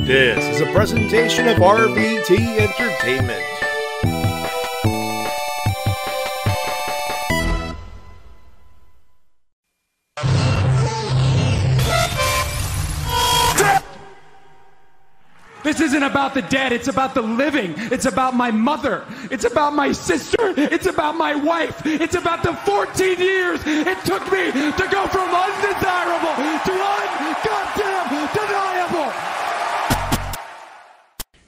This is a presentation of RVT Entertainment. This isn't about the dead, it's about the living. It's about my mother. It's about my sister. It's about my wife. It's about the 14 years it took me to go from undesirable to ungoddamn deniable.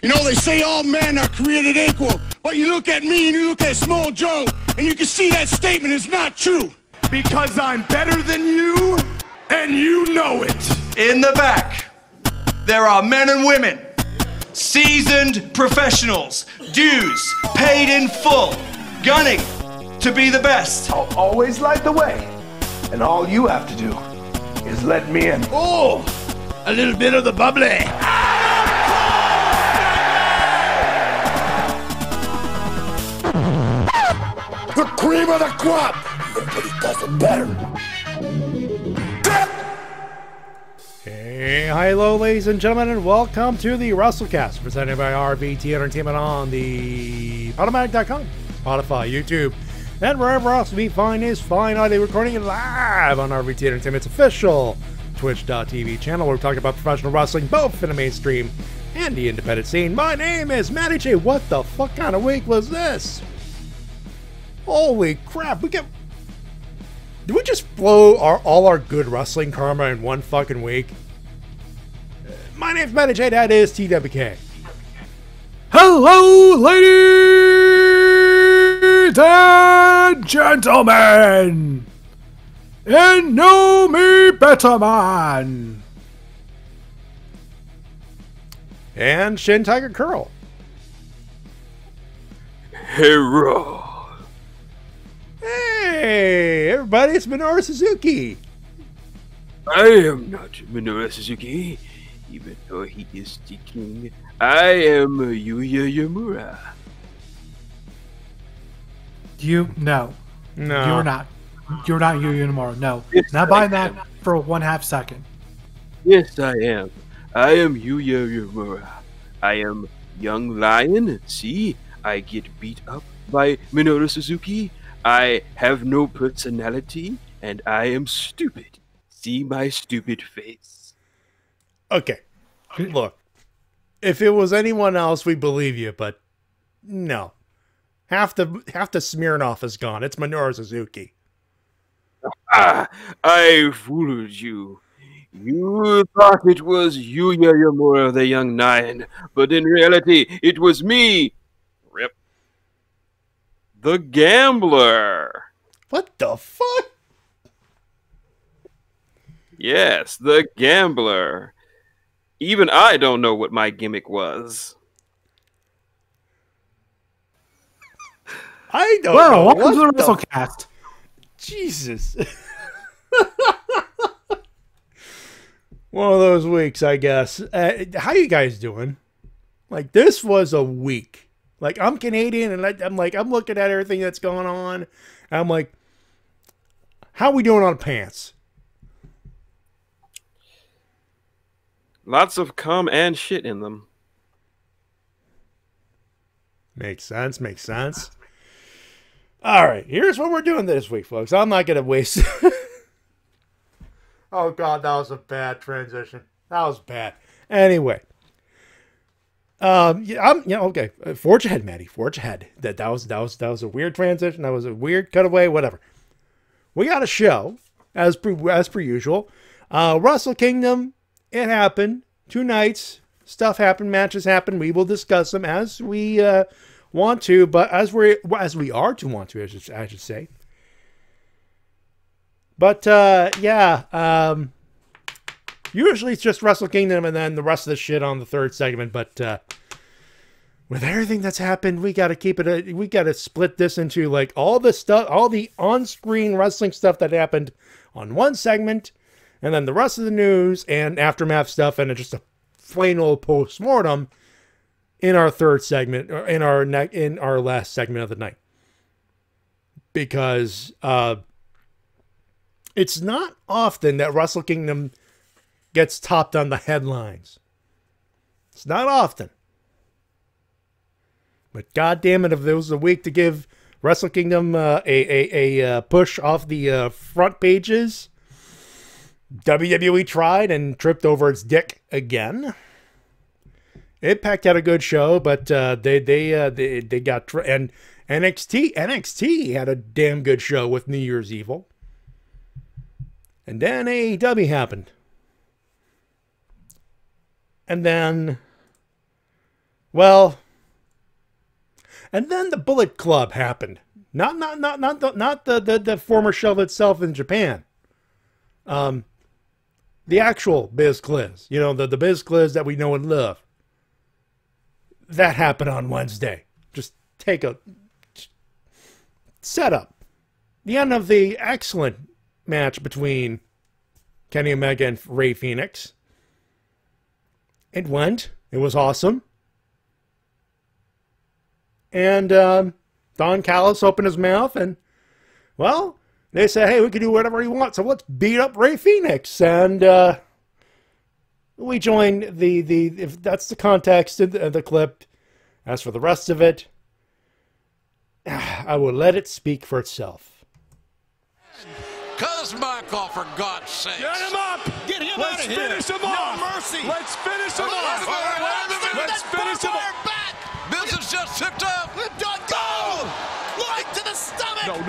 You know, they say all men are created equal, but you look at me and you look at Small Joe, and you can see that statement is not true. Because I'm better than you, and you know it. In the back, there are men and women. Seasoned professionals, dues paid in full, gunning to be the best. I'll always light the way, and all you have to do is let me in. Oh, a little bit of the bubbly. The cream of the crop! Nobody does it better. Hey, hello, ladies and gentlemen, and welcome to the Wrestle Cast, presented by RVT Entertainment on the Automatic.com, Spotify, YouTube, and wherever else we find this fine audio recording it live on RVT Entertainment's official Twitch.tv channel, where we talk about professional wrestling, both in the mainstream and the independent scene. My name is Matty J. What the fuck kind of week was this? Holy crap, did we just blow all our good wrestling karma in one fucking week? My name's Matty J, that is TWK. Hello, ladies and gentlemen! And know me better, man! And Shintigercurl. Hero. Hey, everybody, it's Minoru Suzuki. I am not Minoru Suzuki, even though he is the king. I am Yuya Yamura. No. You're not. You're not Yuya Yamura. No. Yes, Not buying that for 1/2 second. Yes, I am. I am Yuya Yamura. I am young lion. See, I get beat up by Minoru Suzuki. I have no personality, and I am stupid. See my stupid face. Okay, look, if it was anyone else, we believe you, but no. Half the Smirnoff is gone. It's Minoru Suzuki. Ah, I fooled you. You thought it was Yuya Yamura, the young lion, but in reality, it was me. Rip. The Gambler. What the fuck? Yes, the Gambler. Even I don't know what my gimmick was. I don't Well, know. welcome to the What Wrestle Cast. Jesus. One of those weeks, I guess. How you guys doing? Like, this was a week. Like, I'm Canadian, and I'm looking at everything that's going on. And I'm like, how we doing on pants? Lots of cum and shit in them. Makes sense, makes sense. All right, here's what we're doing this week, folks. I'm not going to waste... Oh, God, that was a bad transition. That was bad. Anyway. Okay. Forge ahead, Matty. Forge ahead. That was a weird transition. That was a weird cutaway. Whatever. We got a show as per usual. Wrestle Kingdom. It happened. 2 nights. Stuff happened. Matches happened. We will discuss them as we want to, but as we are to want to, I should say. But yeah. Usually it's just Wrestle Kingdom and then the rest of the shit on the third segment. But with everything that's happened, we got to keep it. We got to split this into like all the stuff, all the on-screen wrestling stuff that happened on one segment, and then the rest of the news and aftermath stuff, and just a plain old post-mortem in our third segment, or in our last segment of the night. Because it's not often that Wrestle Kingdom gets topped on the headlines. It's not often. But God damn it, if there was a week to give Wrestle Kingdom a push off the front pages, WWE tried and tripped over its dick again. Impact had a good show, but they got and NXT had a damn good show with New Year's Evil. And then AEW happened. And then, well, and then the Bullet Club happened. Not the former show itself in Japan. The actual Biz Cliz. You know, the Biz Cliz that we know and love. That happened on Wednesday. Just take a setup. The end of the excellent match between Kenny Omega and Rey Fenix. It went. It was awesome. And Don Callis opened his mouth and, well, they said, hey, we can do whatever you want, so let's beat up Rey Fenix. And we joined if that's the context of the clip. As for the rest of it, I will let it speak for itself. Cut his mic off, for God's sake. Get him up! Get him Let's out of here. finish him off! No mercy. Let's finish him off! Let's finish him off! This is just tipped up. Go! Right to the stomach. No.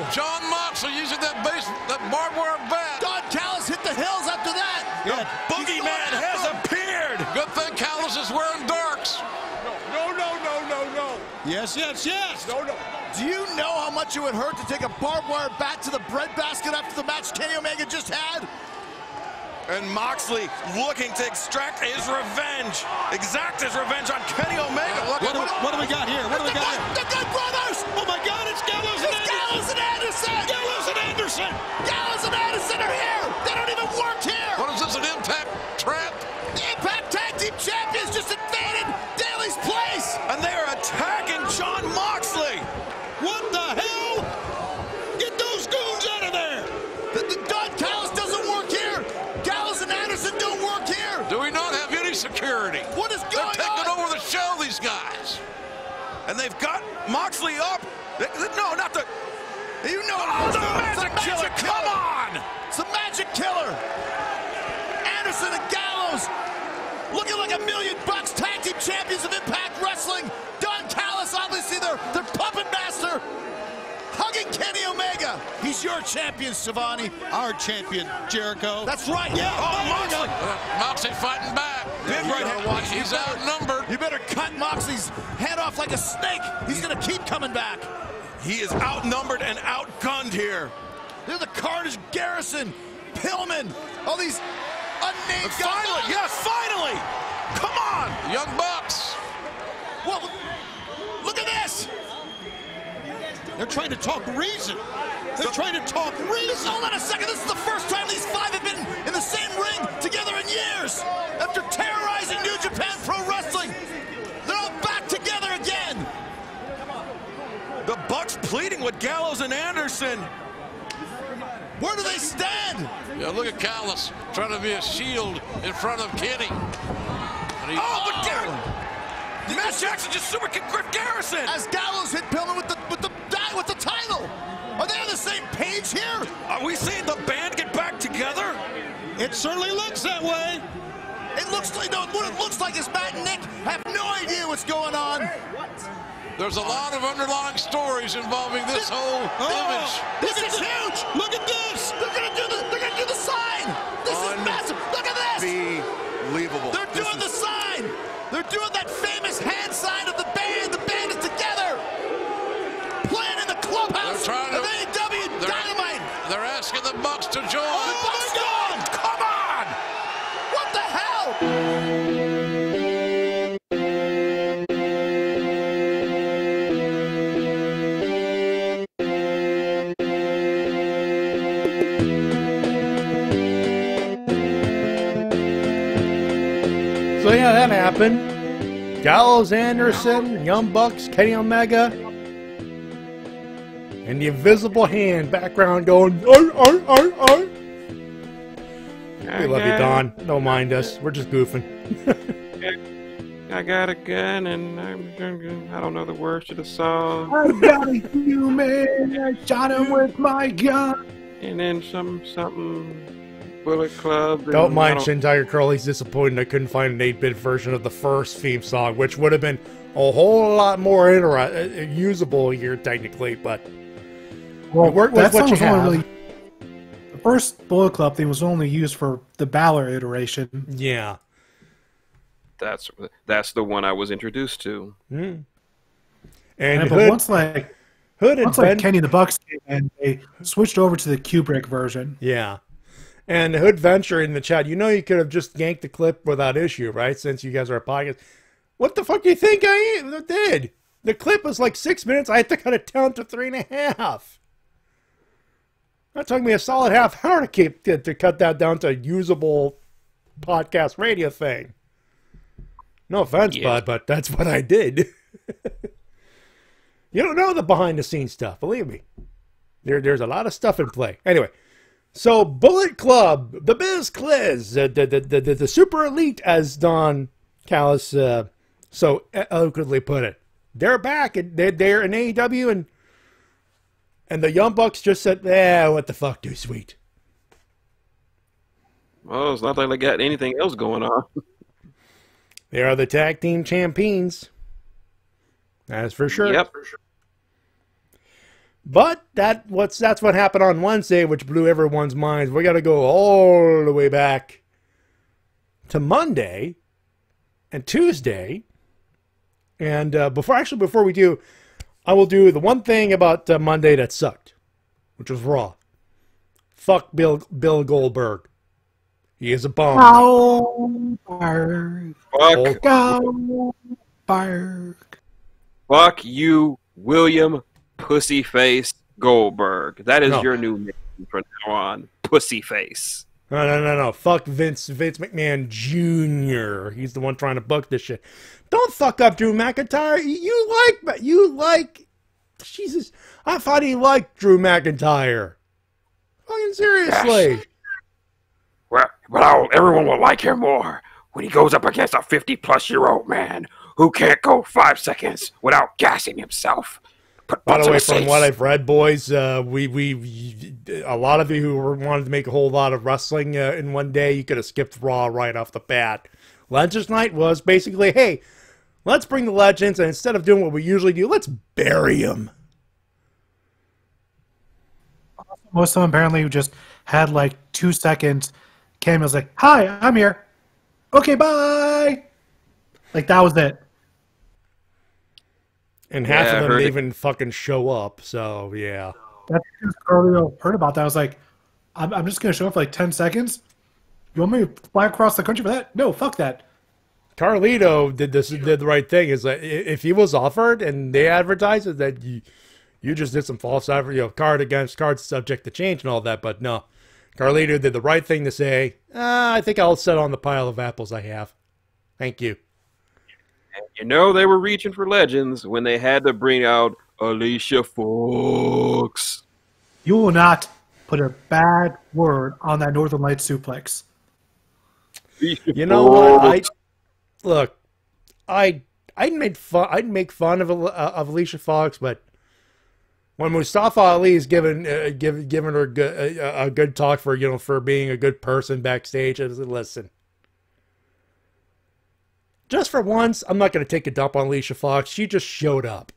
John Moxley using that barbed wire bat. Don Callis hit the hills after that. The boogeyman has appeared. Good thing Callis is wearing darks. No. Yes. No. Do you know how much it would hurt to take a barbed wire bat to the breadbasket after the match Kenny Omega just had? And Moxley looking to exact his revenge on Kenny Omega. What do we got here? The Good Brothers! Oh my God, it's Gallows and Anderson! Gallows and Anderson! Gallows and Anderson! Gallows and Anderson are here! They don't even work here! What is this, an Impact trap? The Impact Tag Team Champions just invaded Daly's place! And they are attacking John Moxley. What the hell? Get those goons out of there! The Don Callis doesn't work here! Gallows and Anderson don't work here! Do we not have any security? What is going on? They're taking over the show, these guys. And they've got Moxley up. No, not the... You know the Magic Killer, come on! It's the Magic Killer! Anderson and Gallows looking like $1 million tag team champions of Impact Wrestling. Don Callis, obviously their puppet master, hugging Kenny Omega. He's your champion, Savani. Our champion, Jericho. That's right. Yeah. Moxley. Moxley fighting back. He's outnumbered. You better cut Moxley's head off like a snake. He's going to keep coming back. He is outnumbered and outgunned here. They're the Carnage Garrison, Pillman, all these unnamed guys. Finally! Come on! Young Bucks. Well, look at this. They're trying to talk reason. Hold on a second. This is the first time these five have been in the same ring together in years. After terrorizing New Japan Pro Wrestling, they're all back together again. The Bucks pleading with Gallows and Anderson. Where do they stand? Yeah, look at Callis trying to be a shield in front of Kenny. Matt Jackson just super kicked Griff Garrison. As Gallows hit Pillman with the title. Are they on the same page here? Are we seeing the band get back together? It certainly looks that way. It looks like what it looks like is Matt and Nick have no idea what's going on. There's a lot of underlying stories involving this whole image. This is huge. Look at this. They're gonna do the sign. This is massive. Look at this. Unbelievable. They're doing the sign. They're doing that famous hand sign of the band. The band is together. Playing in the clubhouse of AEW Dynamite. They're asking the Bucks to join. The Bucks going. Come on. What the hell? So yeah, that happened. Gallows, Anderson, Young Bucks, Kenny Omega, and the invisible hand background going. Ar. We love you, Don. Don't mind us. We're just goofing. I got a gun and I don't know the words to the song. I got a human, I shot him with my gun. And then something Bullet Club. Don't mind Shintigercurl, he's disappointed I couldn't find an 8-bit version of the first theme song, which would have been a whole lot more usable here technically, but well, that song was only really, the first Bullet Club theme was only used for the Balor iteration. Yeah. That's the one I was introduced to. Mm. And but once like Kenny the Bucks came and they switched over to the Kubrick version. Yeah. And Hood Venture in the chat, you know you could have just yanked the clip without issue, right? Since you guys are a podcast. What the fuck do you think I did? The clip was like 6 minutes. I had to cut it down to 3.5. That took me a solid half hour to cut that down to a usable podcast radio thing. No offense, bud, but that's what I did. You don't know the behind-the-scenes stuff, believe me. There's a lot of stuff in play. Anyway, so Bullet Club, the Biz Cliz, the Super Elite, as Don Callis so eloquently put it. They're back, and they're in AEW, and the Young Bucks just said, what the fuck, too sweet. Well, it's not like they got anything else going on. They are the tag team champions. That's for sure. Yep. But that's what happened on Wednesday, which blew everyone's minds. We got to go all the way back to Monday and Tuesday. And before we do, I will do the one thing about Monday that sucked, which was Raw. Fuck Bill Goldberg. He is a bum. Goldberg. Fuck. Goldberg. Fuck you, William Pussyface Goldberg. That is your new name from now on. Pussyface. No. Fuck Vince McMahon Jr. He's the one trying to book this shit. Don't fuck up Drew McIntyre. You like Jesus. I thought he liked Drew McIntyre. Fucking seriously. Yes. Well, everyone will like him more when he goes up against a 50-plus-year-old man who can't go 5 seconds without gassing himself. By the way, from what I've read, boys, we a lot of you who wanted to make a whole lot of wrestling in one day, you could have skipped Raw right off the bat. Legends Night was basically, hey, let's bring the legends, and instead of doing what we usually do, let's bury them. Most of them apparently just had like 2 seconds. Came and was like, hi, I'm here. Okay, bye. Like, that was it. And half of them didn't even fucking show up, so, yeah. That's because Carlito heard about that. I was like, I'm just going to show up for like 10 seconds? You want me to fly across the country for that? No, fuck that. Carlito did the right thing. Is that if he was offered and they advertised it, that you just did some false advertising, card against card subject to change and all that, but no. Carlito did the right thing to say, I think I'll set on the pile of apples I have. Thank you. You know they were reaching for legends when they had to bring out Alicia Fox. You will not put a bad word on that Northern Lights suplex. You know what? I'd make fun of Alicia Fox, but when Mustafa Ali is giving her a good talk for being a good person backstage, I said, listen, just for once, I'm not going to take a dump on Alicia Fox. She just showed up.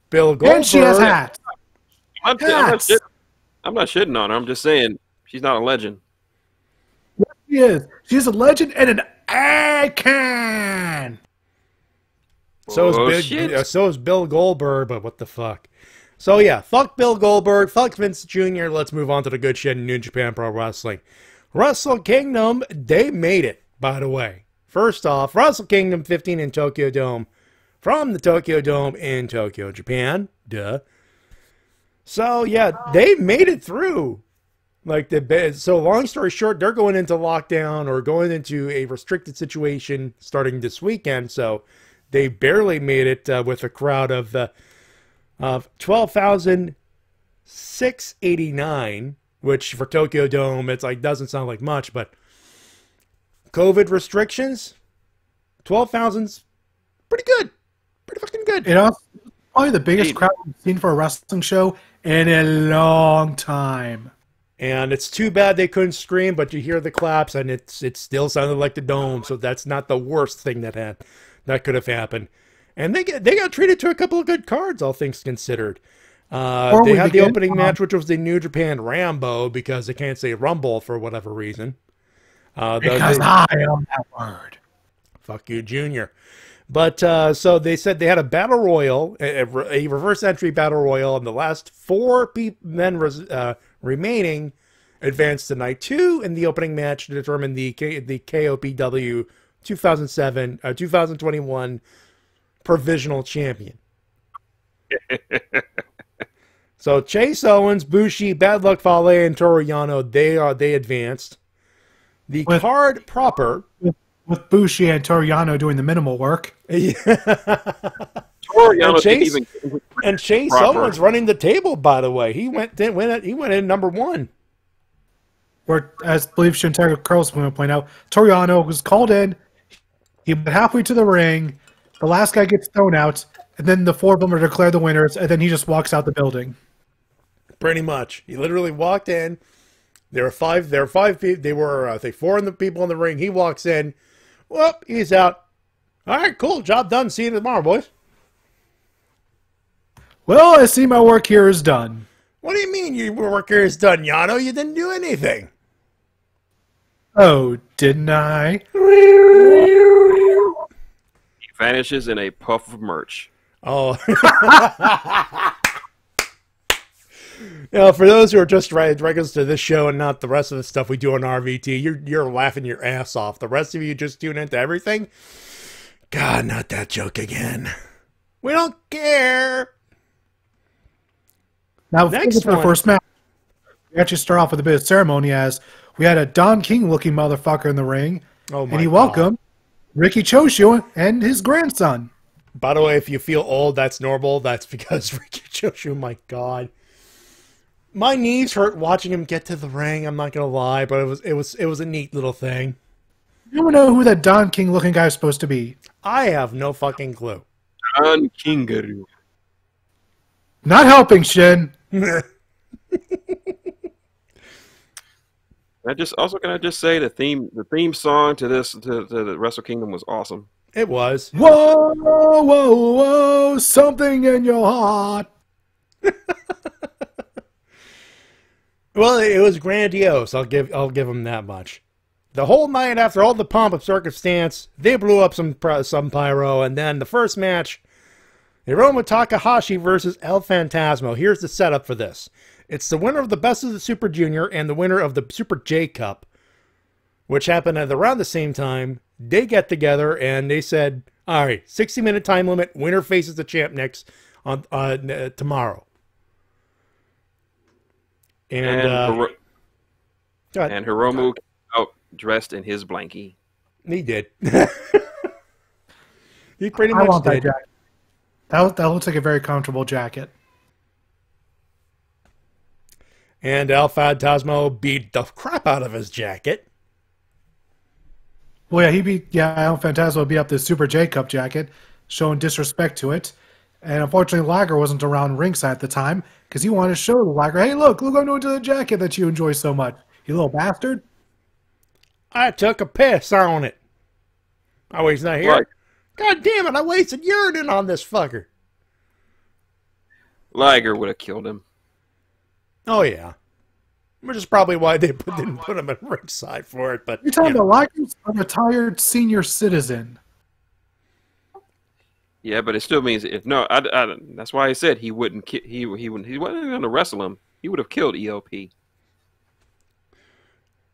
Bill Goldberg. And she has hats. I'm not shitting on her. I'm just saying she's not a legend. Yes, she is. She's a legend and an icon. So is Bill Goldberg, but what the fuck? So yeah, fuck Bill Goldberg, fuck Vince Jr. Let's move on to the good shit in New Japan Pro Wrestling. Wrestle Kingdom, they made it, by the way. First off, Wrestle Kingdom 15 in Tokyo Dome, from the Tokyo Dome in Tokyo, Japan. Duh. So yeah, they made it through. So long story short, they're going into lockdown or going into a restricted situation starting this weekend. So they barely made it with a crowd of 12,689, which for Tokyo Dome, it's like doesn't sound like much, but COVID restrictions, 12,000's pretty good. Pretty fucking good. You know, probably the biggest crowd we've seen for a wrestling show in a long time. And it's too bad they couldn't scream, but you hear the claps, and it still sounded like the Dome. So that's not the worst thing that could have happened. And they got treated to a couple of good cards, all things considered. They had the opening match, which was the New Japan Rambo, because they can't say Rumble for whatever reason. Because I am that word. Fuck you, Junior. But so they said they had a battle royal, a reverse entry battle royal, and the last 4 men remaining advanced to night 2 in the opening match to determine the KOPW 2021 provisional champion. So Chase Owens, Bushi, Bad Luck Fale, and Toru Yano, they advanced. The card proper. With Bushi and Toru Yano doing the minimal work. And Chase Owens running the table, by the way. He went in number 1. Where, as I believe Shintigercurl going to point out, Toru Yano was called in. He went halfway to the ring. The last guy gets thrown out, and then the 4 of them are declared the winners, and then he just walks out the building. Pretty much. He literally walked in. There were 5 people. They were, I think, 4 of the people in the ring. He walks in. Well, he's out. All right, cool. Job done. See you tomorrow, boys. Well, I see my work here is done. What do you mean your work here is done, Yano? You didn't do anything. Oh, didn't I? He vanishes in a puff of merch. Oh. For those who are just regulars to this show and not the rest of the stuff we do on RVT, you're laughing your ass off. The rest of you just tune into everything. God, not that joke again. We don't care. Now, next for the first match, we actually start off with a bit of ceremony as we had a Don King-looking motherfucker in the ring, and he welcomed Ricky Choshu and his grandson. By the way, if you feel old, that's normal. That's because Ricky Choshu, my God. My knees hurt watching him get to the ring. I'm not gonna lie, but it was a neat little thing. You don't know who that Don King looking guy is supposed to be? I have no fucking clue. Don Kingaru. Not helping, Shin. Can I just say the theme song to the Wrestle Kingdom was awesome. It was. Whoa, whoa, whoa! Something in your heart. Well, it was grandiose. I'll give them that much. The whole night, after all the pomp of circumstance, they blew up some pyro, and then the first match, Tiroma Takahashi versus El Phantasmo. Here's the setup for this. It's the winner of the Best of the Super Junior and the winner of the Super J Cup, which happened at around the same time. They get together and they said, all right, 60-minute time limit. Winner faces the champ next on tomorrow. And Hiromu came out dressed in his blankie. He did. He pretty much did. That jacket. That looks like a very comfortable jacket. And El Phantasmo beat the crap out of his jacket. Well, yeah, El Phantasmo beat up the Super J Cup jacket, showing disrespect to it. And unfortunately, Liger wasn't around ringside at the time because he wanted to show the Liger, hey, look what I'm doing to the jacket that you enjoy so much. You little bastard. I took a piss on it. Oh, he's not here? Right. God damn it, I wasted urine on this fucker. Liger would have killed him. Oh, yeah. Which is probably why they didn't put him at ringside for it. But you're talking about Liger's a retired senior citizen. Yeah, but it still means that's why I said he wasn't going to wrestle him. He would have killed ELP.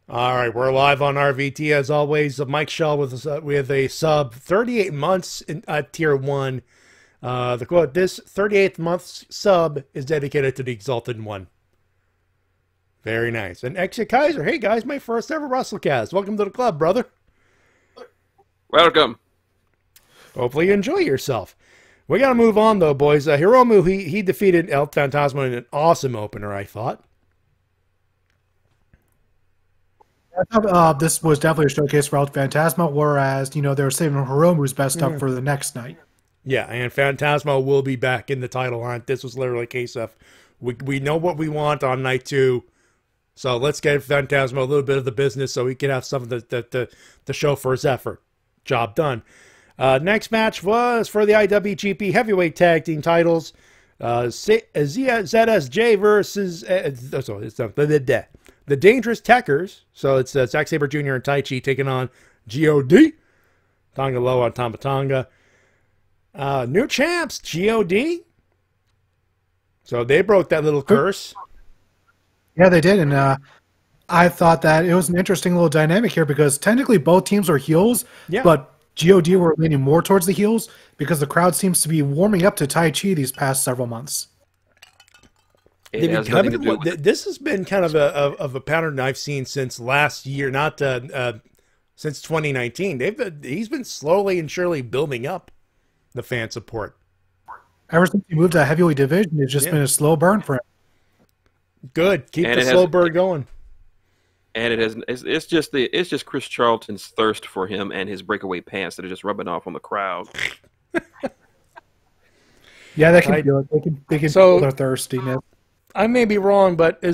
All right, we're live on RVT as always. Mike Shaw with a sub, 38 months at Tier 1. The quote: "This 38th month sub is dedicated to the Exalted One." Very nice. And Exia Kaiser, hey guys, my first ever Wrestle Cast. Welcome to the club, brother. Welcome. Hopefully you enjoy yourself. We got to move on, though, boys. Hiromu, he defeated El Phantasmo in an awesome opener, I thought. I thought this was definitely a showcase for El Phantasmo, whereas, they were saving Hiromu's best stuff for the next night. Yeah, and Phantasmo will be back in the title hunt. This was literally a case of we know what we want on night 2, so let's get Phantasmo a little bit of the business so he can have some of the show for his effort. Job done. Next match was for the IWGP Heavyweight Tag Team titles. ZSJ versus the Dangerous Techers. So it's Zack Sabre Jr. and Tai Chi taking on God, Tonga Loa and Tama Tonga. New champs, God. So they broke that little curse. Yeah, they did, and I thought that it was an interesting little dynamic here because technically both teams are heels, but God were leaning more towards the heels because the crowd seems to be warming up to Tai Chi these past several months. This has been kind of a pattern I've seen since last year, not since 2019. He's been slowly and surely building up the fan support. Ever since he moved to a heavyweight division, it's just been a slow burn for him. Good, keep the slow burn going. And it's just Chris Charlton's thirst for him and his breakaway pants that are just rubbing off on the crowd. Yeah, they can feel it. They can feel their thirstiness. I may be wrong, but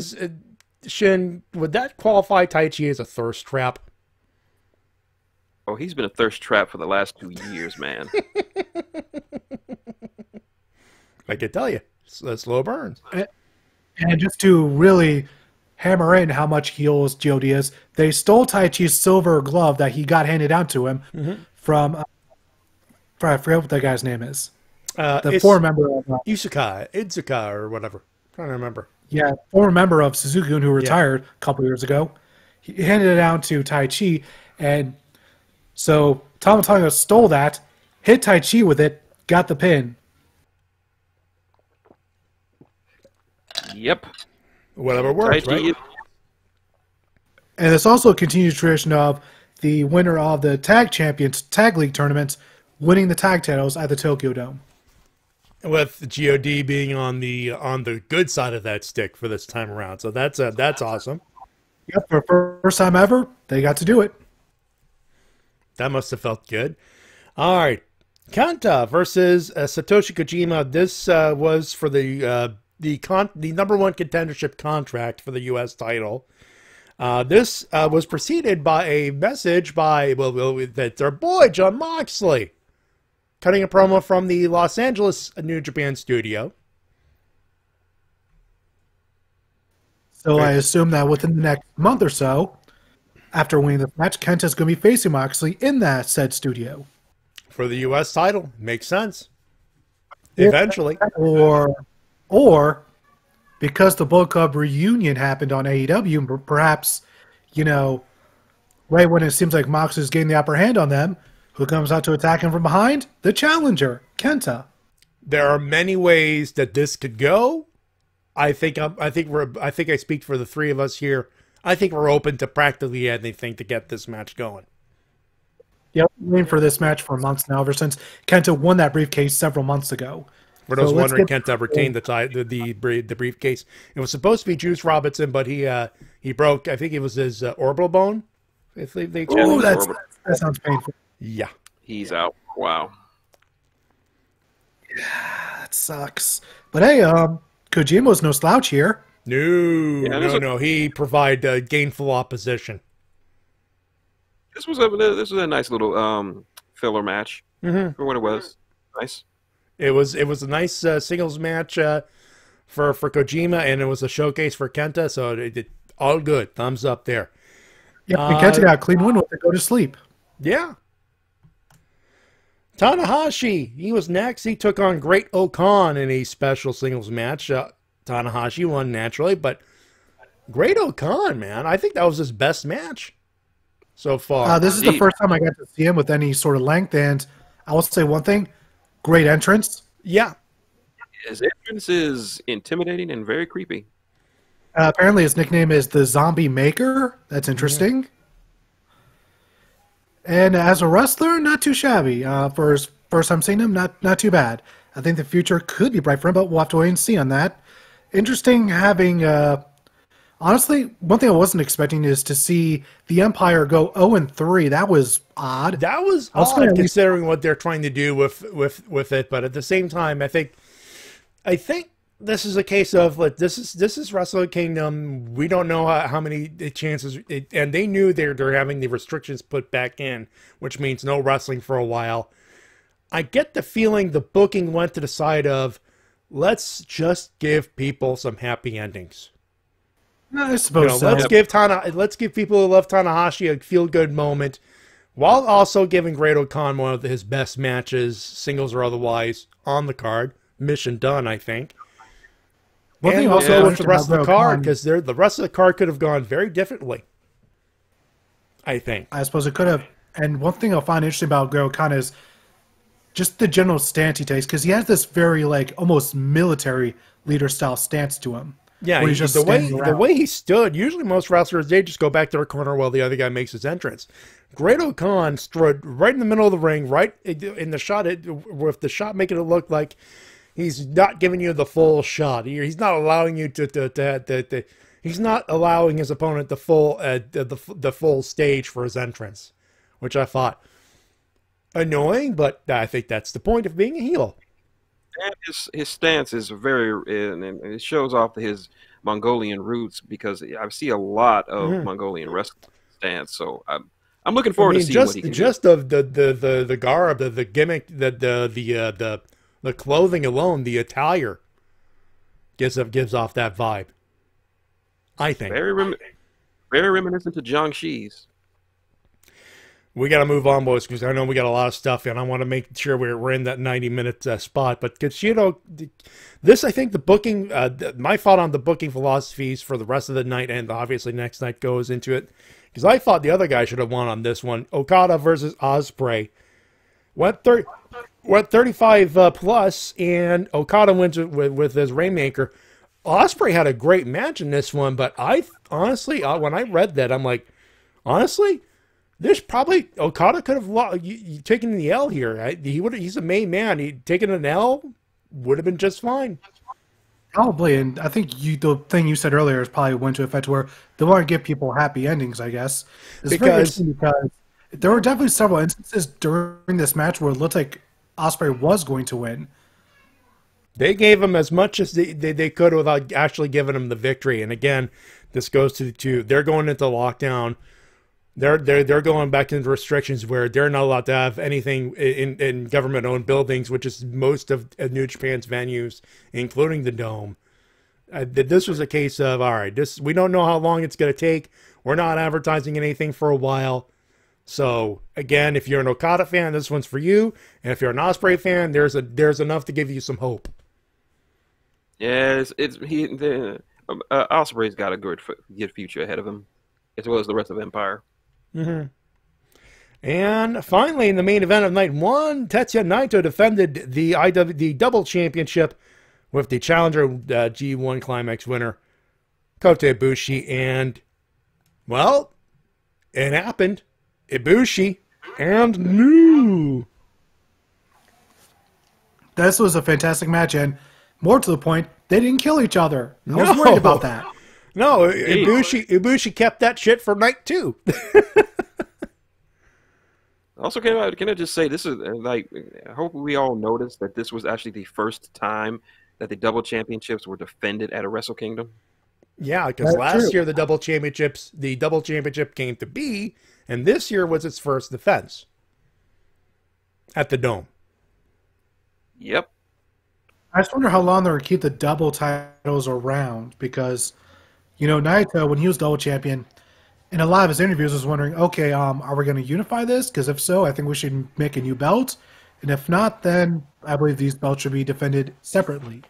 Shin, would that qualify Tai Chi as a thirst trap? Oh, he's been a thirst trap for the last 2 years, man. I can tell you, slow burns. And just to really hammer in how much heels God is, they stole Tai Chi's silver glove that he got handed down to him from, I forget what that guy's name is. The former member of... Izuka, or whatever. I'm trying to remember. Yeah, former member of Suzuki-gun who retired a couple years ago. He handed it down to Tai Chi, and so Tama Tonga stole that, hit Tai Chi with it, got the pin. Yep. Whatever works, right? And it's also a continued tradition of the winner of the Tag Champions Tag League tournament winning the tag titles at the Tokyo Dome. With God being on the good side of that stick for this time around. So that's awesome. Yep, for first time ever, they got to do it. That must have felt good. All right. Kanta versus Satoshi Kojima. This was for the number one contendership contract for the U.S. title. This was preceded by a message by that's our boy Jon Moxley, cutting a promo from the Los Angeles New Japan studio. So I assume that within the next month or so, after winning the match, Kenta's going to be facing Moxley in that said studio. For the U.S. title. Makes sense. Eventually. Or because the Bullet Club reunion happened on AEW, perhaps, right when it seems like Moxley's getting the upper hand on them, who comes out to attack him from behind? The challenger, Kenta. There are many ways that this could go. I think I speak for the three of us here. I think we're open to practically anything to get this match going. Yep, waiting for this match for months now, ever since Kenta won that briefcase several months ago. For those wondering, Kenta retained the briefcase. It was supposed to be Juice Robinson, but he broke. I think it was his orbital bone. That sounds painful. Yeah, he's out. Wow. Yeah, that sucks. But hey, Kojima's no slouch here. No. He provided gainful opposition. This was a nice little filler match for what it was. Nice. It was a nice singles match for Kojima, and it was a showcase for Kenta. So it did all good. Thumbs up there. Yeah, Kenta got a clean win with it. Go to sleep. Yeah. Tanahashi, he was next. He took on Great Okan in a special singles match. Tanahashi won naturally, but Great Okan, man, I think that was his best match so far. This is the first time I got to see him with any sort of length, and I will say one thing: great entrance. Yeah, his entrance is intimidating and very creepy. Apparently, his nickname is the Zombie Maker. That's interesting. And as a wrestler, not too shabby. For his first time seeing him, not too bad. I think the future could be bright for him, but we'll have to wait and see on that. Interesting having, honestly, one thing I wasn't expecting is to see the Empire go 0-3. That was odd. That was odd considering what they're trying to do with it, but at the same time, I think this is a case of like this is Wrestle Kingdom. We don't know how many chances, and they knew they're having the restrictions put back in, which means no wrestling for a while. I get the feeling the booking went to the side of let's just give people some happy endings. I suppose so. Let's give people who love Tanahashi a feel good moment, while also giving Great-O-Khan one of his best matches, singles or otherwise, on the card. Mission done, I think. And also with the rest of the card, because the rest of the card could have gone very differently. I think. I suppose it could have. And one thing I find interesting about Great-O-Khan is just the general stance he takes, because he has this very like almost military leader style stance to him. Yeah, the way he stood. Usually, most wrestlers they just go back to their corner while the other guy makes his entrance. Great-O-Khan stood right in the middle of the ring, right in the shot, with the shot making it look like he's not giving you the full shot. He's not allowing you to he's not allowing his opponent the full stage for his entrance, which I thought annoying, but I think that's the point of being a heel. And his stance is very, and it shows off his Mongolian roots, because I see a lot of Mongolian wrestling stance. So I'm looking forward to seeing what he can just do. Of the garb, the gimmick, the clothing alone, the attire gives off that vibe. I think very reminiscent to Jiangxi's. We got to move on, boys, because I know we got a lot of stuff, and I want to make sure we're in that 90-minute spot. But because this, I think the booking, my thought on the booking philosophies for the rest of the night, and obviously next night goes into it, because I thought the other guy should have won on this one. Okada versus Osprey went 35 plus, and Okada wins with his Rainmaker. Osprey had a great match in this one, but I honestly, when I read that, I'm like, honestly. There's probably Okada could have taken the L here. He's a main man. He'd taken an L, would have been just fine. Probably, and I think the thing you said earlier is probably went to effect where they want to give people happy endings. I guess because there were definitely several instances during this match where it looked like Osprey was going to win. They gave him as much as they could without actually giving him the victory. And again, this goes to they're going into lockdown. They're going back into restrictions where they're not allowed to have anything in government-owned buildings, which is most of New Japan's venues, including the Dome. This was a case of, all right, we don't know how long it's going to take. We're not advertising anything for a while. So, again, if you're an Okada fan, this one's for you. And if you're an Osprey fan, there's enough to give you some hope. Yeah, Osprey's got a good future ahead of him, as well as the rest of Empire. Mm-hmm. And finally, in the main event of night one, Tetsuya Naito defended the double championship with the challenger G1 Climax winner Kota Ibushi, and well, it happened. Ibushi and new. This was a fantastic match, and more to the point, they didn't kill each other. I was worried about that. No, Ibushi kept that shit for night two. Also, can I just say, this is like, I hope we all noticed that this was actually the first time that the double championships were defended at a Wrestle Kingdom. Yeah, because last year the double championship came to be, and this year was its first defense at the Dome. Yep. I just wonder how long they're going to keep the double titles around, because, Naito, when he was double champion, in a lot of his interviews was wondering, okay, are we going to unify this? Because if so, I think we should make a new belt. And if not, then I believe these belts should be defended separately.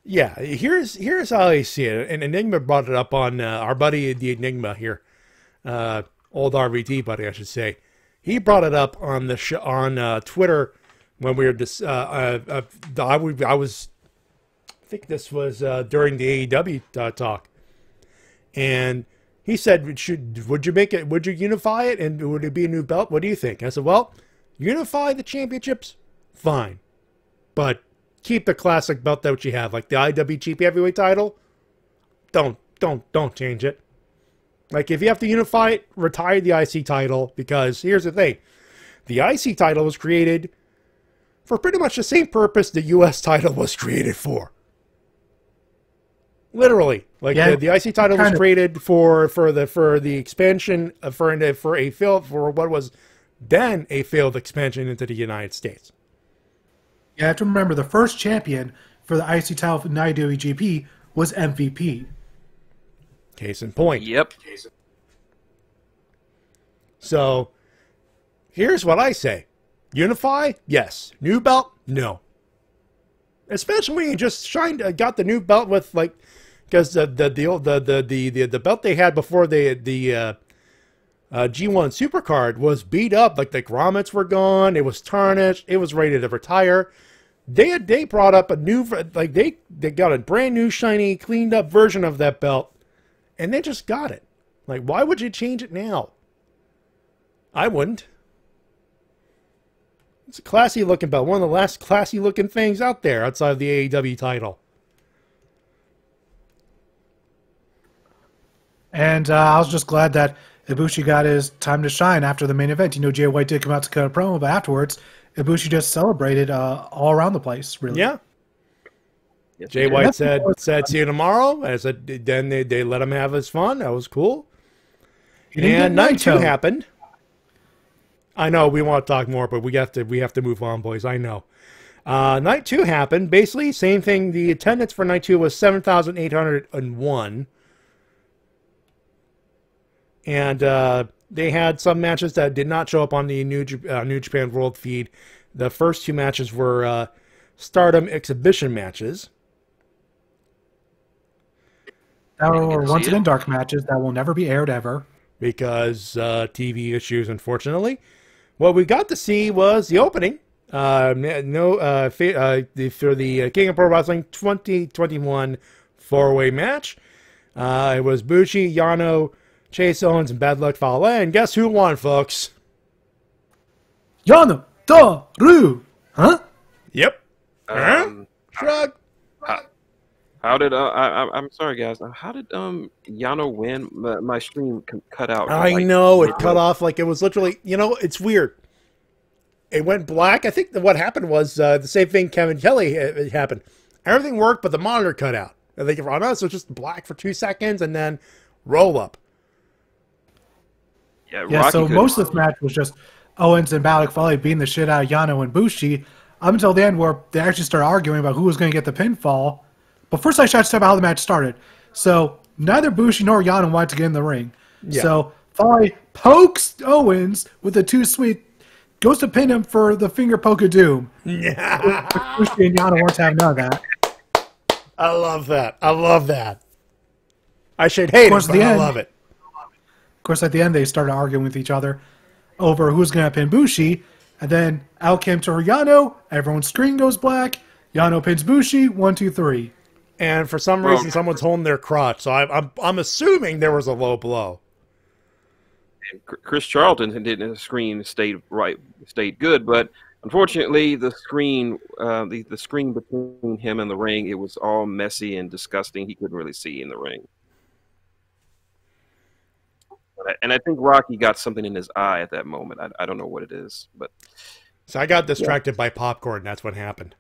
Yeah, here's how I see it. And Enigma brought it up on our buddy, the Enigma here. Old RVT buddy, I should say. He brought it up on the on Twitter when we were just, I think this was during the AEW talk. And he said, would you unify it, and would it be a new belt? What do you think? I said, well, unify the championships, fine. But keep the classic belt that you have, like the IWGP Heavyweight title. Don't change it. Like, if you have to unify it, retire the IC title, because here's the thing. The IC title was created for pretty much the same purpose the US title was created for. Literally. Like, the IC title was created for the expansion, for what was then a failed expansion into the United States. You have to remember, the first champion for the IC title for IWGP was MVP. Case in point. Yep. So, here's what I say. Unify? Yes. New belt? No. Especially when you just got the new belt with, like, because the belt they had before the G1 Supercard was beat up. Like, the grommets were gone. It was tarnished. It was ready to retire. They brought up a new, like, they got a brand new, shiny, cleaned up version of that belt. And they just got it. Like, why would you change it now? I wouldn't. It's a classy looking belt. One of the last classy looking things out there outside of the AEW title. And I was just glad that Ibushi got his time to shine after the main event. You know, Jay White did come out to cut a promo, but afterwards, Ibushi just celebrated all around the place, really. Yeah. Jay White said, see you tomorrow. I said, then they let him have his fun. That was cool. And night 2 happened. I know we want to talk more, but we have to move on, boys. I know. Night 2 happened. Basically, same thing. The attendance for night 2 was 7,801. And they had some matches that did not show up on the New Japan World feed. The first 2 matches were Stardom exhibition matches. That were once again dark matches that will never be aired ever. Because TV issues, unfortunately. What we got to see was the opening. For the King of Pro Wrestling 2021 4-way match. It was Bushi, Yano, Chase Owens, and Bad Luck Fale. And guess who won, folks? Yano Daru! Huh? Yep. Shrug. How did I'm sorry, guys. How did Yano win? My stream cut out. I know it cut off. Like, it was literally. You know, it's weird. It went black. I think what happened was the same thing Kevin Kelly happened. Everything worked, but the monitor cut out. I think on us it was just black for 2 seconds and then roll up. Yeah. So most of this match was just Owens and Balak Fale beating the shit out of Yano and Bushi up until the end, where they actually started arguing about who was going to get the pinfall. But first, I should talk about how the match started. So neither Bushi nor Yano wanted to get in the ring. Yeah. So Fale pokes Owens with a 2-sweet, goes to pin him for the finger poke of doom. Yeah. Bushi and Yano weren't having none of that. I love that. I love that. I should hate it, but I love it. Of course, at the end, they started arguing with each other over who's going to pin Bushi. And then out came to Yano. Everyone's screen goes black. Yano pins Bushi. 1, 2, 3. And for some reason, someone's holding their crotch. So I'm assuming there was a low blow. Chris Charlton didn't screen stayed good, but unfortunately, the screen the screen between him and the ring, it was all messy and disgusting. He couldn't really see in the ring. And I think Rocky got something in his eye at that moment. I don't know what it is, but so I got distracted by popcorn. That's what happened.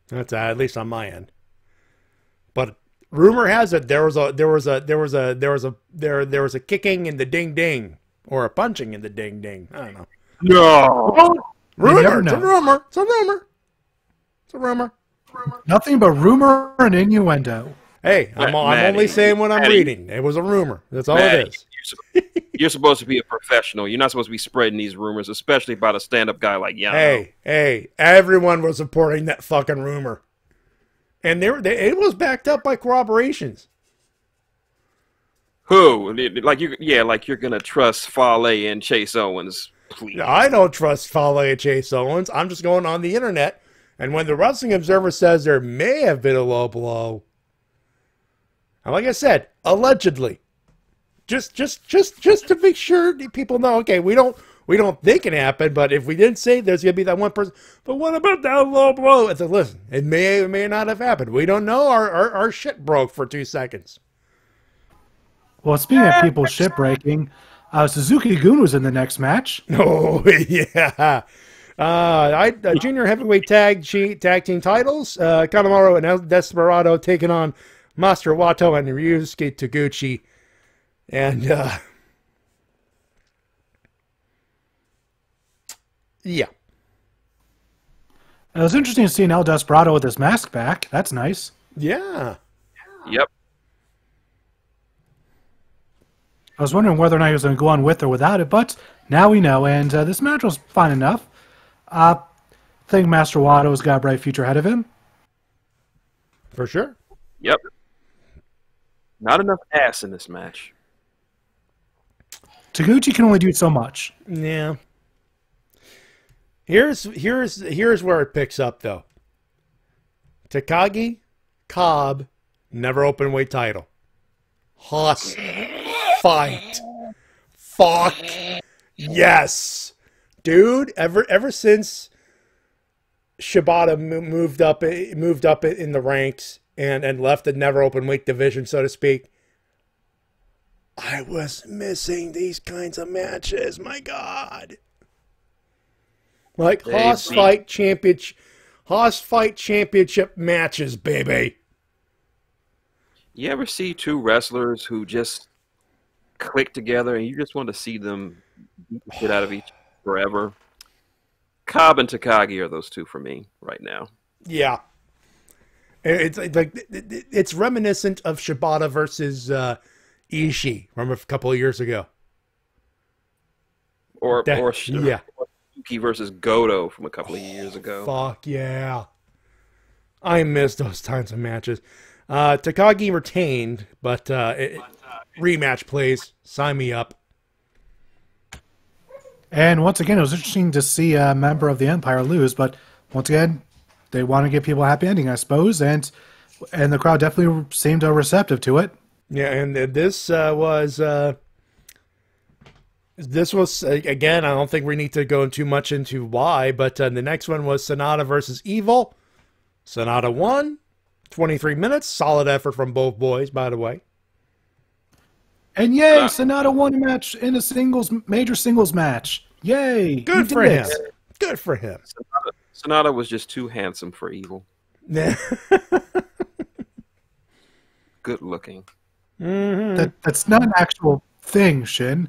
That's at least on my end. But rumor has it there was a kicking in the ding ding or a punching in the ding ding. I don't know. No. Rumor. It's a rumor. It's a rumor. It's a rumor. Nothing but rumor and innuendo. Hey, I'm only saying what I'm reading. It was a rumor. That's all it is. You're supposed to be a professional. You're not supposed to be spreading these rumors, especially about a stand-up guy like Yano. Hey, everyone was supporting that fucking rumor. And it was backed up by corroborations. Who? Like you're going to trust Fale and Chase Owens, please. I don't trust Fale and Chase Owens. I'm just going on the internet. And when the Wrestling Observer says there may have been a low blow, and like I said, allegedly, just to make sure people know. Okay, we don't think it happened, but if we didn't say there's gonna be that one person. But what about that low blow? It's like, listen, it may or may not have happened. We don't know. Our shit broke for 2 seconds. Well, speaking of people shipbreaking, Suzuki-gun was in the next match. Oh, yeah. Junior heavyweight tag team titles. Kanemaru and El Desperado taking on Master Wato and Ryusuke Taguchi. And, yeah. It was interesting to see El Desperado with his mask back. That's nice. Yeah. Yep. I was wondering whether or not he was going to go on with or without it, but now we know, and this match was fine enough. I think Master Wato's got a bright future ahead of him. For sure. Yep. Not enough ass in this match. Taguchi can only do so much. Yeah. Here's where it picks up, though. Takagi, Cobb, never open weight title. Hoss fight. Fuck yes, dude. Ever since Shibata moved up in the ranks and left the never open weight division, so to speak, I was missing these kinds of matches. My God. Like Hoss fight championship matches, baby. You ever see two wrestlers who just click together and you just want to see them beat the shit out of each forever? Cobb and Takagi are those two for me right now. Yeah. It's like it's reminiscent of Shibata versus Ishii from a couple of years ago. Or yeah. Suzuki versus Goto from a couple of years ago. Fuck yeah. I missed those times of matches. Takagi retained, but rematch, please. Sign me up. And once again, it was interesting to see a member of the Empire lose, but once again, they want to give people a happy ending, I suppose, and the crowd definitely seemed receptive to it. Yeah, and this was again, I don't think we need to go too much into why, but the next one was Sonata versus Evil. Sonata won. 23 minutes. Solid effort from both boys, by the way. And yay, Sonata won a match in a major singles match. Yay. Good for him. Good for him. Sonata was just too handsome for Evil. Yeah. Good looking. Mm-hmm. That's not an actual thing, Shin.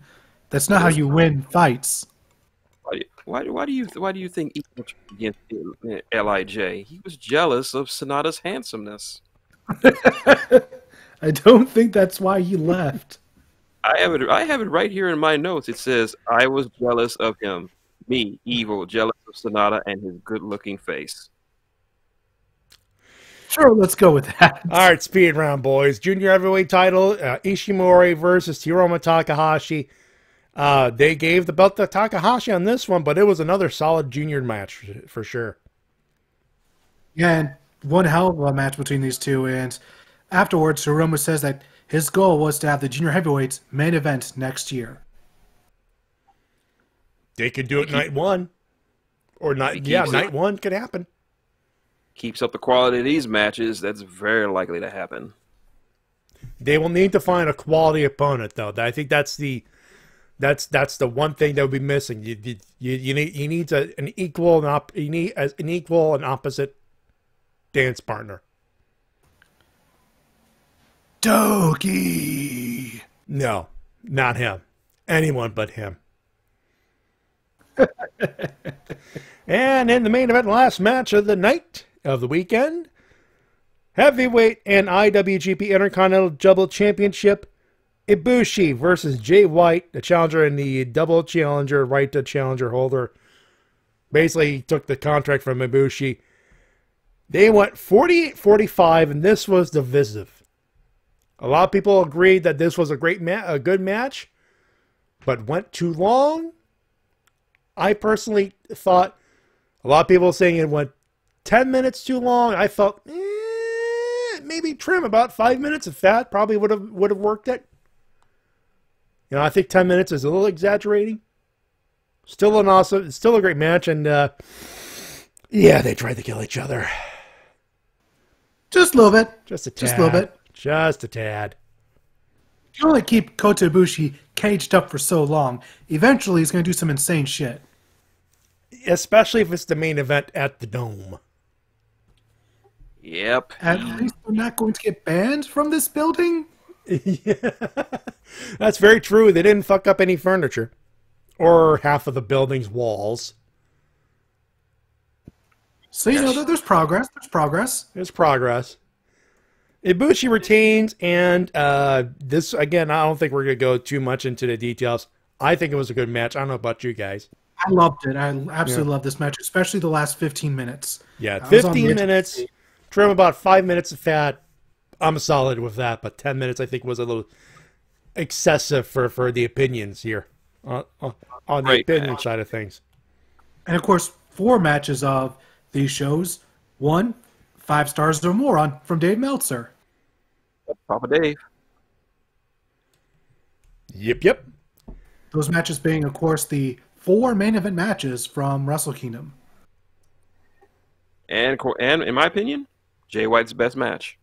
That's not how you win fights. Why do you think Evil against Lij? He was jealous of Sonata's handsomeness. I don't think that's why he left. I have it right here in my notes. It says, I was jealous of him. Me, Evil, jealous of Sonata and his good-looking face. Sure, let's go with that. All right, speed round, boys. Junior heavyweight title, Ishimore versus Tiroma Takahashi. They gave the belt to Takahashi on this one, but it was another solid junior match for sure. Yeah, and one hell of a match between these two. And afterwards, Tiroma says that his goal was to have the junior heavyweights main event next year. They could do it night one. Or night one could happen. Keeps up the quality of these matches, that's very likely to happen. They will need to find a quality opponent, though. I think that's the one thing that would be missing. You need an equal and opposite dance partner. Doki. No, not him. Anyone but him. And in the main event, last match of the night of the weekend, heavyweight and IWGP Intercontinental Double Championship, Ibushi versus Jay White, the challenger and the double challenger, right to challenger holder. Basically, he took the contract from Ibushi. They went 48-45, and this was divisive. A lot of people agreed that this was a good match, but went too long. I personally thought, a lot of people saying it went 10 minutes too long. I felt, maybe trim about 5 minutes if that probably would have worked it. You know, I think 10 minutes is a little exaggerating. Still a great match, and yeah, they tried to kill each other. Just a little bit. Just a tad. Just a little bit. Just a tad. You only keep Kota Ibushi caged up for so long. Eventually, he's going to do some insane shit. Especially if it's the main event at the Dome. Yep. At least they're not going to get banned from this building? Yeah. That's very true. They didn't fuck up any furniture. Or half of the building's walls. So, you know, there's progress. There's progress. There's progress. Ibushi retains, and this, again, I don't think we're going to go too much into the details. I think it was a good match. I don't know about you guys. I loved it. I absolutely loved this match, especially the last 15 minutes. Yeah, 15 minutes. Trim about 5 minutes of fat. I'm solid with that, but 10 minutes I think was a little excessive for the opinions here on the opinion side of things. And of course, 4 matches of these shows, 1 5 stars or more from Dave Meltzer. Papa Dave. Yep. Those matches being, of course, the 4 main event matches from Wrestle Kingdom. And in my opinion, Jay White's best match.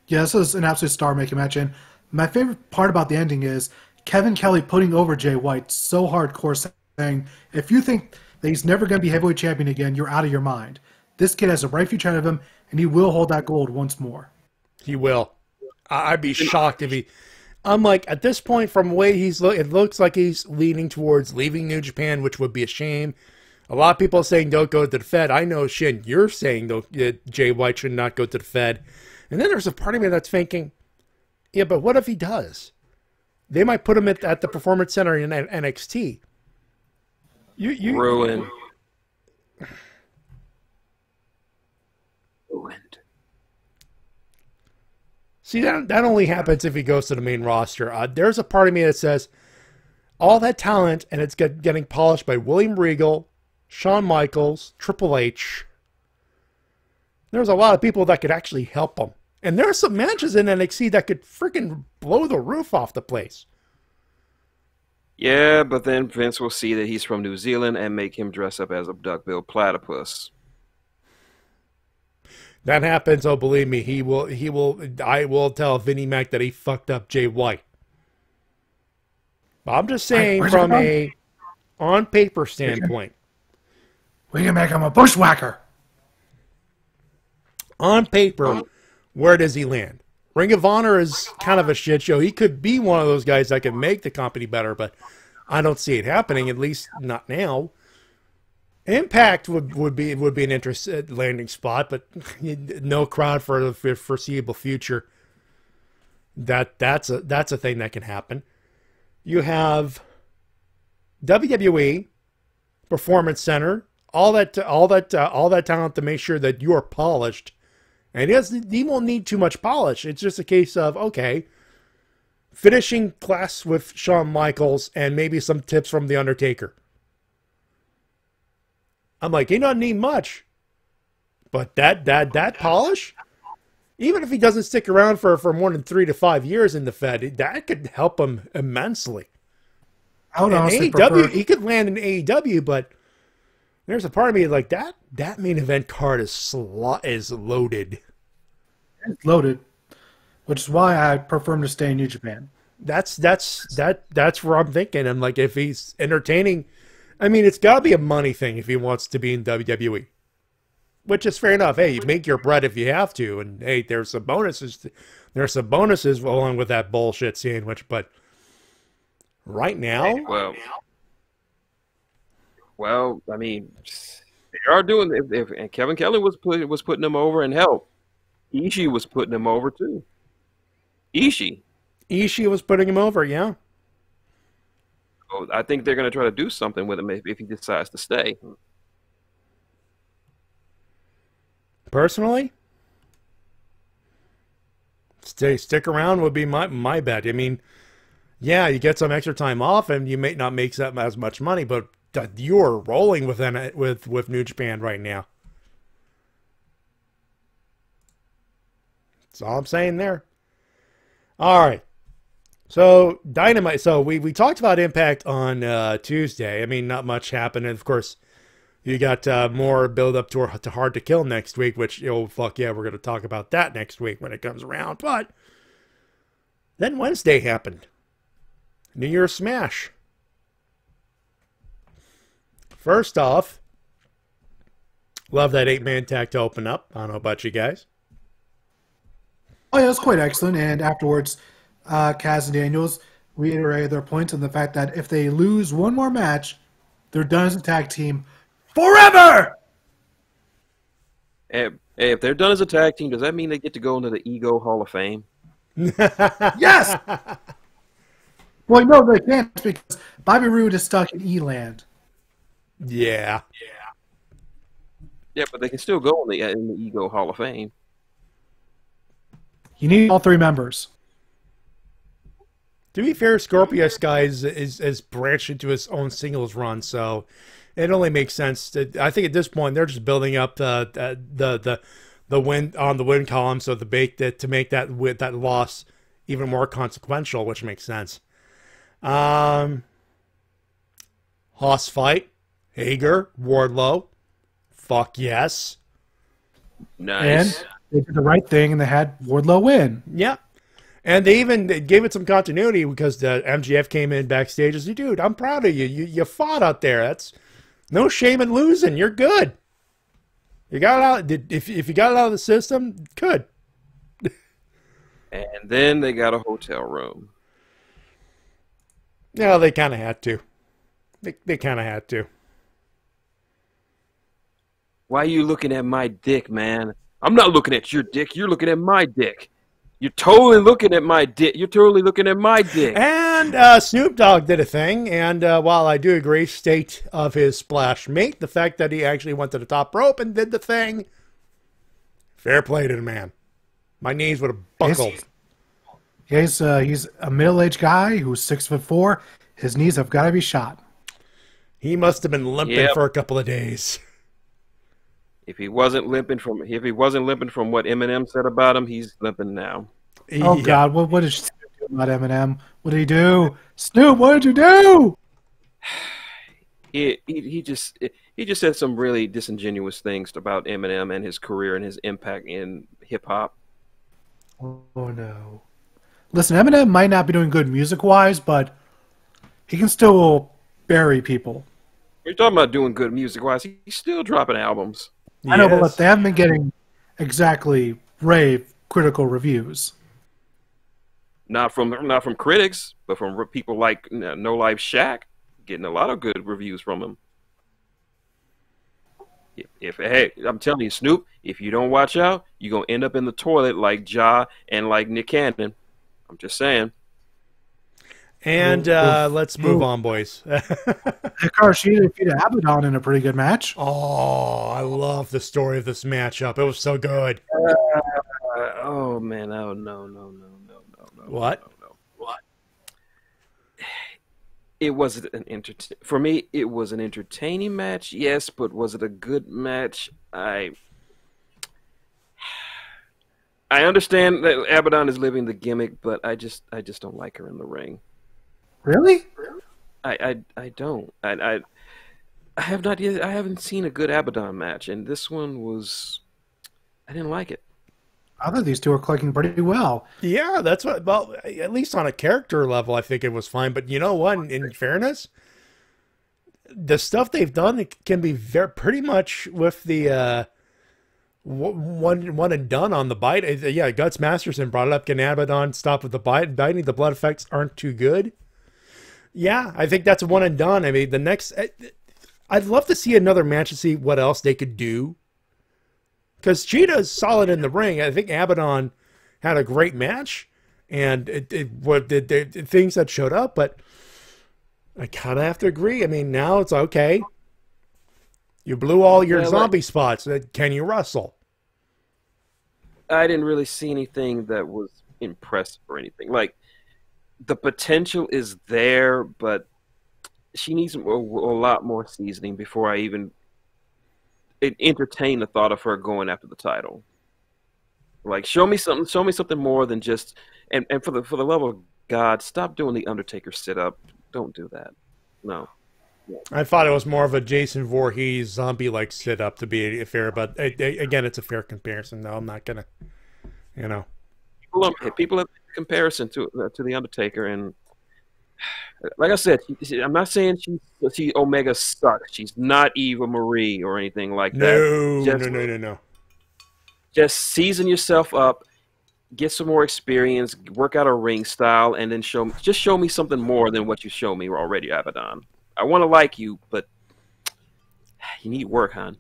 Yeah, this is an absolute star-making match. And my favorite part about the ending is Kevin Kelly putting over Jay White so hardcore, saying, if you think that he's never going to be heavyweight champion again, you're out of your mind. This kid has a bright future ahead of him, and he will hold that gold once more. He will. I'd be shocked if he... I'm like, at this point, from the way it looks like he's leaning towards leaving New Japan, which would be a shame. A lot of people are saying don't go to the Fed. I know, Shin, you're saying that Jay White should not go to the Fed. And then there's a part of me that's thinking, yeah, but what if he does? They might put him at the Performance Center in NXT. Ruined. See, that only happens if he goes to the main roster. There's a part of me that says, all that talent, and it's getting polished by William Regal, Shawn Michaels, Triple H. There's a lot of people that could actually help him. And there are some matches in NXT that could freaking blow the roof off the place. Yeah, but then Vince will see that he's from New Zealand and make him dress up as a duck-billed platypus. That happens, oh, believe me, I will tell Vinnie Mac that he fucked up Jay White. I'm just saying from a on-paper standpoint. We can make him a bushwhacker. On paper, where does he land? Ring of Honor is kind of a shit show. He could be one of those guys that can make the company better, but I don't see it happening, at least not now. Impact would be an interesting landing spot, but no crowd for the foreseeable future. That's a thing that can happen. You have WWE, Performance Center, all that talent to make sure that you are polished. And he won't need too much polish. It's just a case of, okay, finishing class with Shawn Michaels and maybe some tips from The Undertaker. I'm like, he doesn't need much. But that polish, even if he doesn't stick around for more than 3 to 5 years in the Fed, that could help him immensely. I would honestly AEW, he could land in AEW, but there's a part of me like that main event card is loaded. It's loaded, which is why I prefer him to stay in New Japan. That's where I'm thinking. I'm like, if he's entertaining, I mean, it's got to be a money thing if he wants to be in WWE, which is fair enough. Hey, you make your bread if you have to, and hey, there's some bonuses. There's some bonuses along with that bullshit sandwich, but right now, well, I mean, they are doing. If Kevin Kelly was putting them over and help, Ishii was putting them over too. Ishii was putting him over, yeah. So I think they're going to try to do something with him if he decides to stay. Personally, stick around would be my bet. I mean, yeah, you get some extra time off, and you may not make that as much money, but you're rolling with New Japan right now. That's all I'm saying there. All right. So, Dynamite. So, we talked about Impact on Tuesday. I mean, not much happened. And, of course, you got more build-up to Hard to Kill next week, which, fuck yeah, we're going to talk about that next week when it comes around. But Then Wednesday happened. New Year's Smash. First off, love that 8-man tag to open up. I don't know about you guys. Oh, yeah, it was quite excellent. And afterwards, Kaz and Daniels reiterated their points on the fact that if they lose one more match, they're done as a tag team forever! Hey, if they're done as a tag team, does that mean they get to go into the Ego Hall of Fame? Yes! Well, no, they can't because Bobby Roode is stuck in E-Land. Yeah. Yeah, but they can still go in the Ego Hall of Fame. You need all 3 members. To be fair, Scorpio Sky is branched into his own singles run, so it only makes sense. I think at this point they're just building up the win on the win column, so to make that loss even more consequential, which makes sense. Hoss fight, Hager, Wardlow, fuck yes. Nice. And they did the right thing, and they had Wardlow win. Yeah. And they even gave it some continuity because the MGF came in backstage and said, dude, I'm proud of you. You fought out there. That's no shame in losing. You're good. You got it out. If you got it out of the system, good. And then they got a hotel room. Yeah, they kind of had to. They kind of had to. Why are you looking at my dick, man? I'm not looking at your dick. You're looking at my dick. You're totally looking at my dick. You're totally looking at my dick. And Snoop Dogg did a thing. And while I do agree, state of his splash mate, the fact that he actually went to the top rope and did the thing, fair play to the man. My knees would have buckled. He's a middle-aged guy who's 6'4". His knees have got to be shot. He must have been limping for a couple of days. If he wasn't limping from what Eminem said about him, he's limping now. Oh God, what did Snoop do about Eminem? What did he do? Snoop, what did you do? He just said some really disingenuous things about Eminem and his career and his impact in hip hop. Oh no! Listen, Eminem might not be doing good music-wise, but he can still bury people. You're talking about doing good music-wise. He's still dropping albums. I know, but they haven't been getting exactly rave critical reviews. Not from critics, but from people like No Life Shaq, getting a lot of good reviews from him. Hey, I'm telling you, Snoop, if you don't watch out, you're gonna end up in the toilet like Ja and like Nick Cannon. I'm just saying. And let's move on, boys. Hikaru defeated Abaddon in a pretty good match. Oh, I love the story of this matchup. It was so good. Oh man, no. What? No. What? It was for me. It was an entertaining match, yes, but was it a good match? I understand that Abaddon is living the gimmick, but I just don't like her in the ring. Really? I don't. I have not yet. I haven't seen a good Abaddon match, and this one was. I didn't like it. I thought these two were clicking pretty well. Yeah, that's what. Well, at least on a character level, I think it was fine. But you know what? In fairness, the stuff they've done can be pretty much with the one and done on the bite. Yeah, Guts Masterson brought it up. Can Abaddon stop with the biting? The blood effects aren't too good. Yeah, I think that's a one and done. I mean, the next, I'd love to see another match to see what else they could do. Because Cheetah's solid in the ring. I think Abaddon had a great match, and the things that showed up, but I kind of have to agree. I mean, now it's okay. You blew all your zombie spots. Can you wrestle? I didn't really see anything that was impressive or anything. Like, the potential is there, but she needs a lot more seasoning before I even entertain the thought of her going after the title. Like, show me something more than just and for the love of God, stop doing the Undertaker sit up. Don't do that. No. I thought it was more of a Jason Voorhees zombie-like sit-up to be fair, but again, it's a fair comparison, though. I'm not gonna, People comparison to the Undertaker, and like I said, I'm not saying she Omega sucks. She's not Eva Marie or anything like that. No. Just season yourself up, get some more experience, work out a ring style, and then show me something more than what you show me already, Abaddon. I want to like you, but you need work, hon.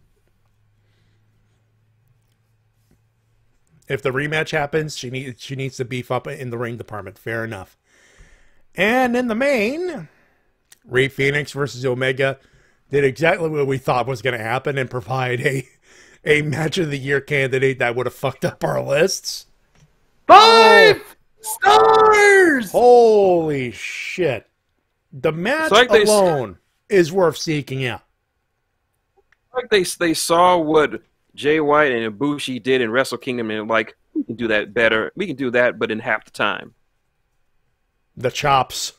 If the rematch happens, she needs to beef up in the ring department. Fair enough. And in the main, Rey Fenix versus Omega did exactly what we thought was going to happen and provide a match of the year candidate that would have fucked up our lists. 5 stars! Holy shit. The match alone is worth seeking out. Like they saw what Jay White and Ibushi did in Wrestle Kingdom, and like, we can do that better. We can do that, but in half the time. The chops.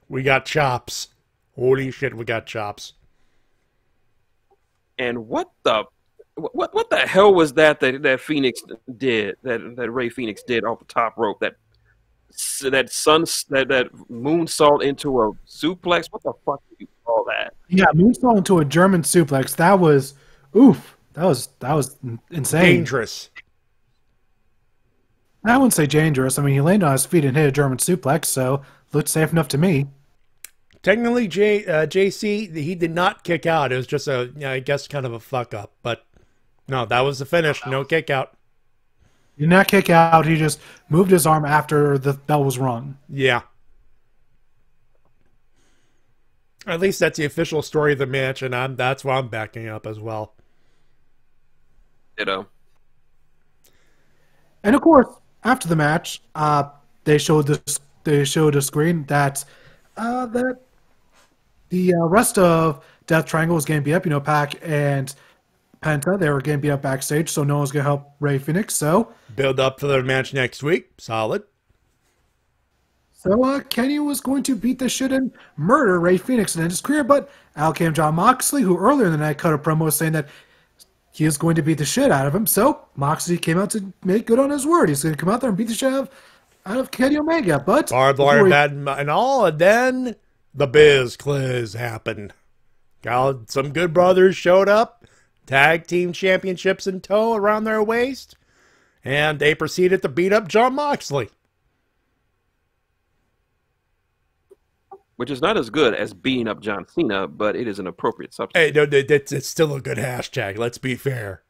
We got chops. Holy shit, we got chops. And what the hell was that Phoenix did? That Rey Fenix did off the top rope? That moonsault into a suplex? What the fuck do you call that? Yeah, moonsault into a German suplex. That was oof. That was insane. Dangerous. I wouldn't say dangerous. I mean, he landed on his feet and hit a German suplex, so looked safe enough to me. Technically, JC, he did not kick out. It was just I guess, kind of a fuck up. But no, that was the finish. No kick out. He did not kick out. He just moved his arm after the bell was rung. Yeah. At least that's the official story of the match, and that's what I'm backing up as well. Ditto. And of course, after the match, they showed a screen that the rest of Death Triangle was getting beat up. You know, Pac and Penta, they were getting beat up backstage, so no one's going to help Rey Fenix. So build up for their match next week. Solid. So Kenny was going to beat the shit and murder Rey Fenix and end his career, but out came Jon Moxley, who earlier in the night cut a promo saying that he is going to beat the shit out of him. So Moxley came out to make good on his word. He's going to come out there and beat the shit out of Kenny Omega. But barbed wire and all, and then the Biz Cliz happened. Got some good brothers showed up, tag team championships in tow around their waist, and they proceeded to beat up Jon Moxley. Which is not as good as beating up John Cena, but it is an appropriate substitute. Hey, no, it's still a good hashtag. Let's be fair.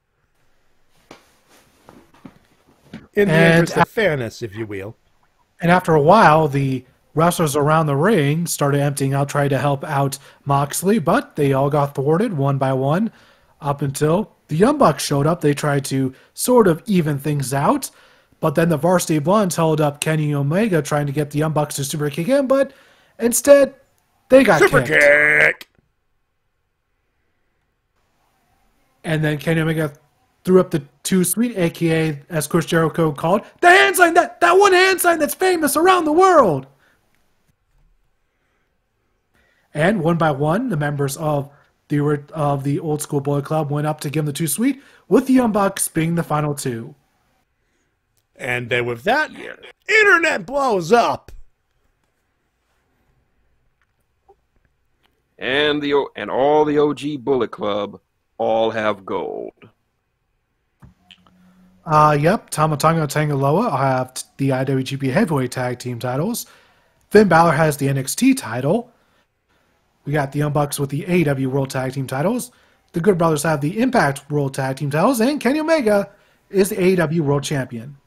In the interest of fairness, if you will. And after a while, the wrestlers around the ring started emptying out, trying to help out Moxley, but they all got thwarted one by one up until the Young Bucks showed up. They tried to sort of even things out, but then the Varsity Blondes held up Kenny Omega, trying to get the Young Bucks to super kick in, but instead, they got super kicked. Kick. And then Kenny Omega threw up the too sweet, a.k.a. as Chris Jericho called, the hand sign, that one hand sign that's famous around the world. And one by one, the members of the Old School Bullet Club went up to give him the too sweet, with the Young Bucks being the final two. And then with that, internet blows up. And all the OG Bullet Club all have gold. Yep. Tama Tonga and Tangaloa have the IWGP Heavyweight Tag Team titles. Finn Balor has the NXT title. We got the Young Bucks with the AEW World Tag Team titles. The Good Brothers have the Impact World Tag Team titles. And Kenny Omega is the AEW World Champion.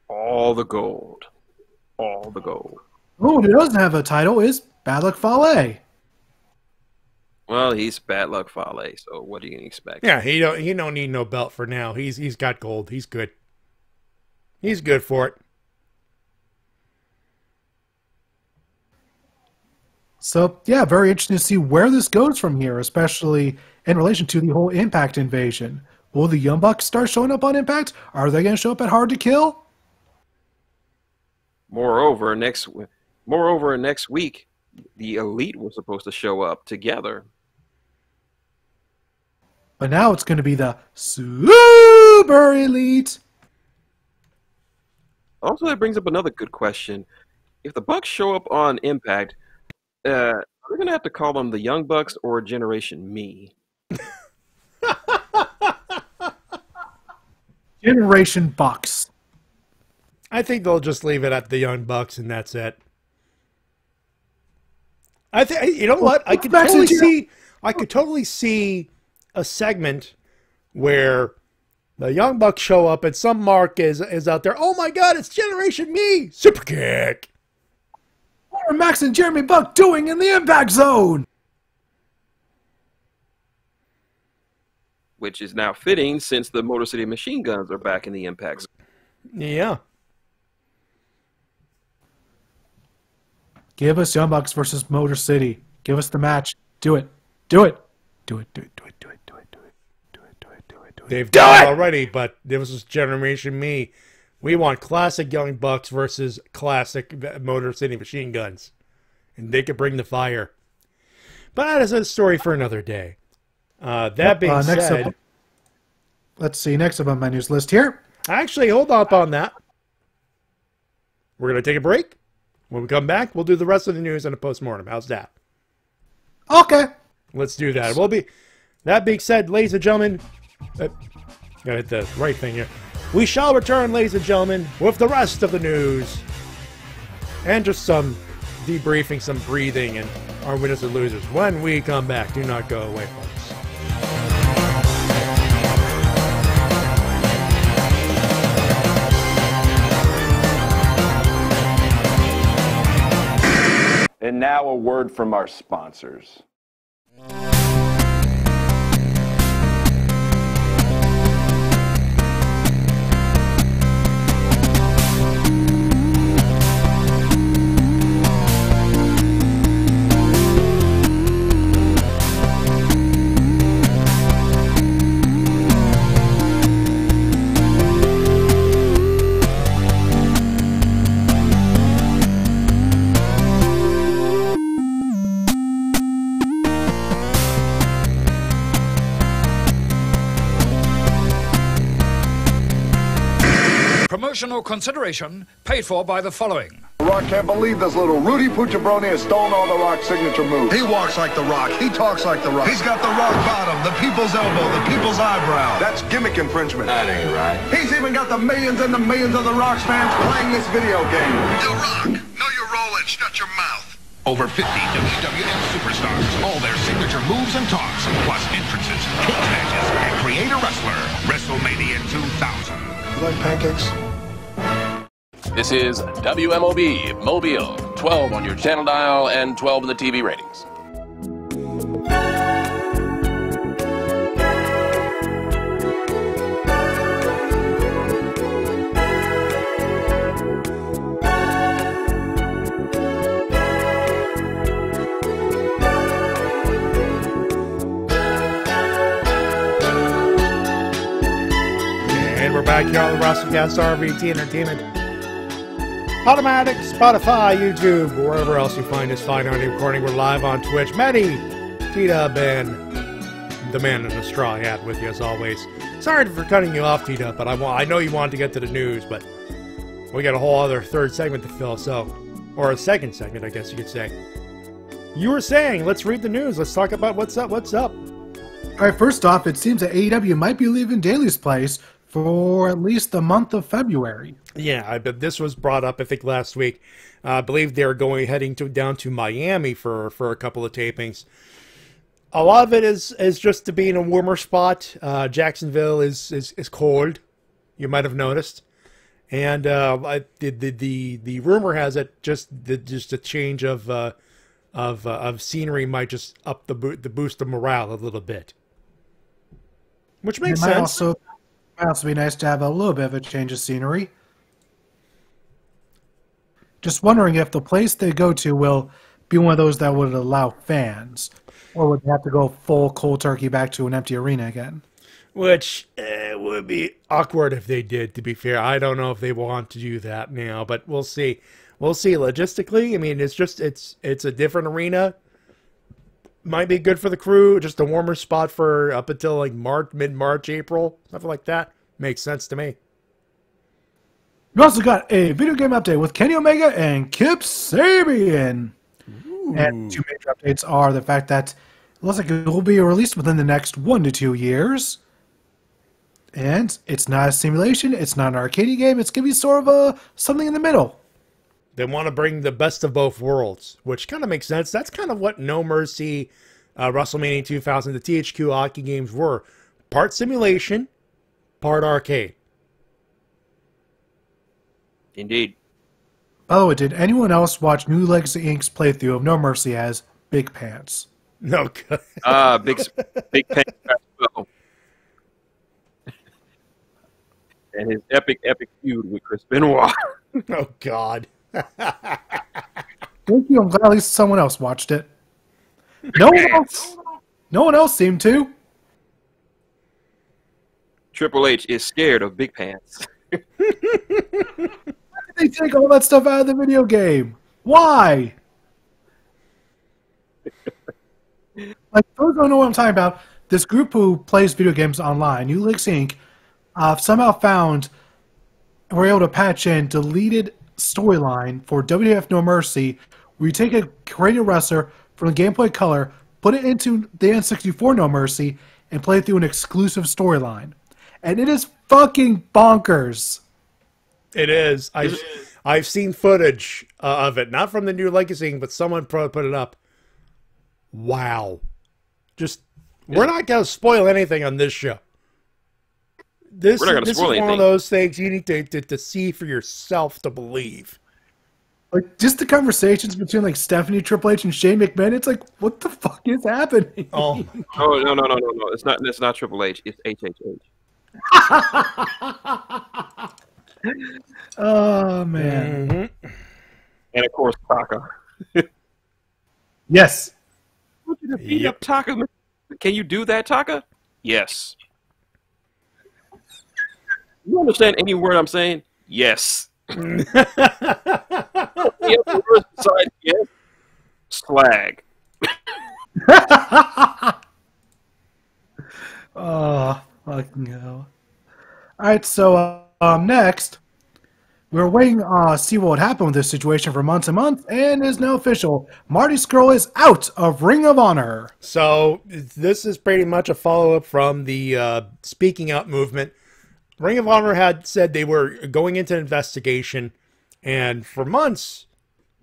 All the gold. All the gold. Oh, who doesn't have a title is Bad Luck Fale. Well, he's Bad Luck Fale, so what do you expect? Yeah, he don't need no belt for now. He's got gold. He's good. He's good for it. So, yeah, very interesting to see where this goes from here, especially in relation to the whole Impact invasion. Will the Young Bucks start showing up on Impact? Are they going to show up at Hard to Kill? Moreover, next week, the Elite was supposed to show up together. But now it's going to be the Super Elite. Also, that brings up another good question. If the Bucks show up on Impact, are we going to have to call them the Young Bucks or Generation Me? Generation Bucks. I think they'll just leave it at the Young Bucks and that's it. I think, you know what? I could totally see a segment where the Young Bucks show up and some mark is out there. Oh my God, it's Generation Me! Super kick! What are Max and Jeremy Buck doing in the Impact Zone? Which is now fitting since the Motor City Machine Guns are back in the Impact Zone. Yeah. Give us Young Bucks versus Motor City. Give us the match. Do it. Do it. Do it. Do it. Do it. Do it. Do it. Do it. Do it. Do it. Do it. Do it. They've done it already, but this is Generation Me. We want classic Young Bucks versus classic Motor City Machine Guns. And they could bring the fire. But that is a story for another day. That being said... Let's see. Next up on my news list here. Actually, hold up on that. We're going to take a break. When we come back, we'll do the rest of the news and a postmortem. How's that? Okay. Let's do that. That being said, ladies and gentlemen... gotta hit the right thing here. We shall return, ladies and gentlemen, with the rest of the news. And just some debriefing, some breathing, and our winners and losers. When we come back, do not go away, folks. And now a word from our sponsors. Promotional consideration paid for by the following. The Rock can't believe this little Rudy Pucciabroni has stolen all The Rock's signature moves. He walks like The Rock. He talks like The Rock. He's got the rock bottom, the people's elbow, the people's eyebrow. That's gimmick infringement. That ain't right. He's even got the millions and the millions of The Rock's fans playing this video game. The Rock, know your role and shut your mouth. Over 50 WWF superstars, all their signature moves and talks, plus entrances, cage matches, and create a wrestler. WrestleMania 2000. You like pancakes? This is WMOB Mobile, 12 on your channel dial and 12 in the TV ratings. And we're back here on the Wrestle Cast RVT Entertainment. Automatic, Spotify, YouTube, wherever else you find us fine on recording. We're live on Twitch. Matty, T-Dub, and the man in the straw hat with you as always. Sorry for cutting you off, T-Dub, but I know you wanted to get to the news, but we got a whole other third segment to fill, or a second segment, I guess you could say. You were saying, let's read the news. Let's talk about what's up. All right, first off, it seems that AEW might be leaving Daly's place for at least the month of February. Yeah, but this was brought up, I think, last week. I believe they're heading down to Miami for a couple of tapings. A lot of it is just to be in a warmer spot. Jacksonville is cold. You might have noticed, and the rumor has it just a change of scenery might just up the boost of morale a little bit, which makes sense. It might also be nice to have a little bit of a change of scenery. Just wondering if the place they go to will be one of those that would allow fans, or would they have to go full cold turkey back to an empty arena again? Which would be awkward if they did, to be fair. I don't know if they want to do that now, but we'll see. We'll see. Logistically, I mean, it's a different arena. Might be good for the crew. Just a warmer spot for up until like mid-March, April, something like that. Makes sense to me. We also got a video game update with Kenny Omega and Kip Sabian. And two major updates are the fact that it looks like it will be released within the next 1 to 2 years. And it's not a simulation. It's not an arcade game. It's going to be sort of something in the middle. They want to bring the best of both worlds, which kind of makes sense. That's kind of what No Mercy, WrestleMania 2000, the THQ hockey games were. Part simulation, part arcade. Indeed. Oh, did anyone else watch New Legacy Inc.'s playthrough of No Mercy as Big Pants? No. Big Pants. And his epic feud with Chris Benoit. Oh, God. Thank you. I'm glad at least someone else watched it. No one else seemed to. Triple H is scared of Big Pants. They take all that stuff out of the video game. Why? Like, those don't know what I'm talking about. This group who plays video games online, New Legacy Inc., somehow found and were able to patch in deleted storyline for WWF No Mercy, where you take a created wrestler from the Game Boy Color, put it into the N64 No Mercy, and play through an exclusive storyline. And it is fucking bonkers. It is. I've seen footage of it, not from the New Legacy, but someone put it up. Wow. We're not going to spoil anything on this show. This is one of those things you need to see for yourself to believe. Like, just the conversations between, like, Stephanie, Triple H, and Shane McMahon, it's like, what the fuck is happening? Oh no. It's not Triple H. It's HHH. Oh, man. Mm-hmm. And, of course, Taka. Yes. I want you to beat up Taka. Can you do that, Taka? Yes. You understand any word I'm saying? Yes. Yes. Slag. Oh, fucking hell. Alright, so next, we're waiting to see what would happen with this situation for months and months, and it's now official. Marty Scurll is out of Ring of Honor. So this is pretty much a follow-up from the Speaking Out movement. Ring of Honor had said they were going into an investigation, and for months,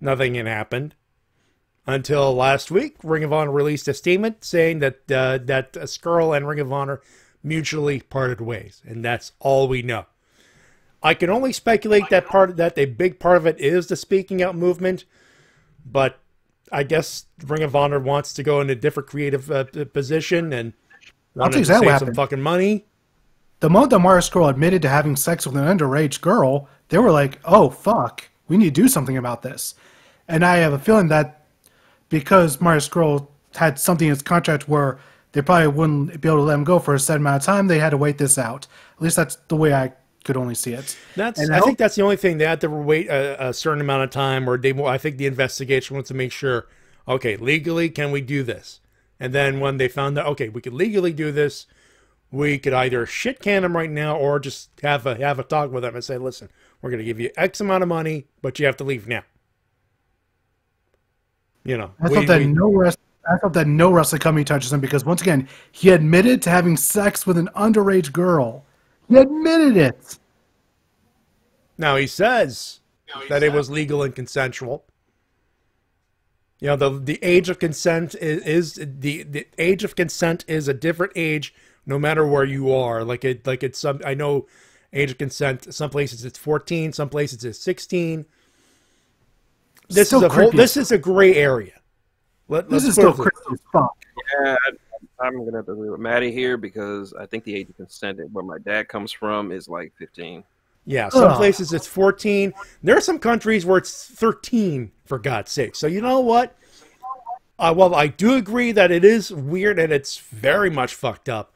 nothing had happened. Until last week, Ring of Honor released a statement saying that Scurll and Ring of Honor mutually parted ways, and that's all we know. I can only speculate that a big part of it is the Speaking Out movement, but I guess Ring of Honor wants to go in a different creative position and wanted to save some fucking money. The moment that Marty Scurll admitted to having sex with an underage girl, they were like, oh, fuck, we need to do something about this. And I have a feeling that because Marty Scurll had something in his contract where they probably wouldn't be able to let him go for a set amount of time, they had to wait this out. At least that's the way I could only see it. I think that's the only thing. They had to wait a certain amount of time, or I think the investigation wants to make sure, okay, legally, can we do this? And then when they found out, okay, we could legally do this, we could either shit can him right now or just have a talk with him and say, listen, we're going to give you X amount of money, but you have to leave now. You know, I thought that no wrestling company touches him because, once again, he admitted to having sex with an underage girl. He admitted it. Now he says that it was legal and consensual. You know, the age of consent is the age of consent is a different age no matter where you are. It's some, I know age of consent, some places it's 14, some places it's 16. This is a gray area. This is still creepy as fuck. Yeah, I'm gonna have to agree with Matty here because I think the age of consent where my dad comes from is like 15. Yeah, some places it's 14. There are some countries where it's 13, for God's sake. So you know what? Well, I do agree that it is weird and it's very much fucked up.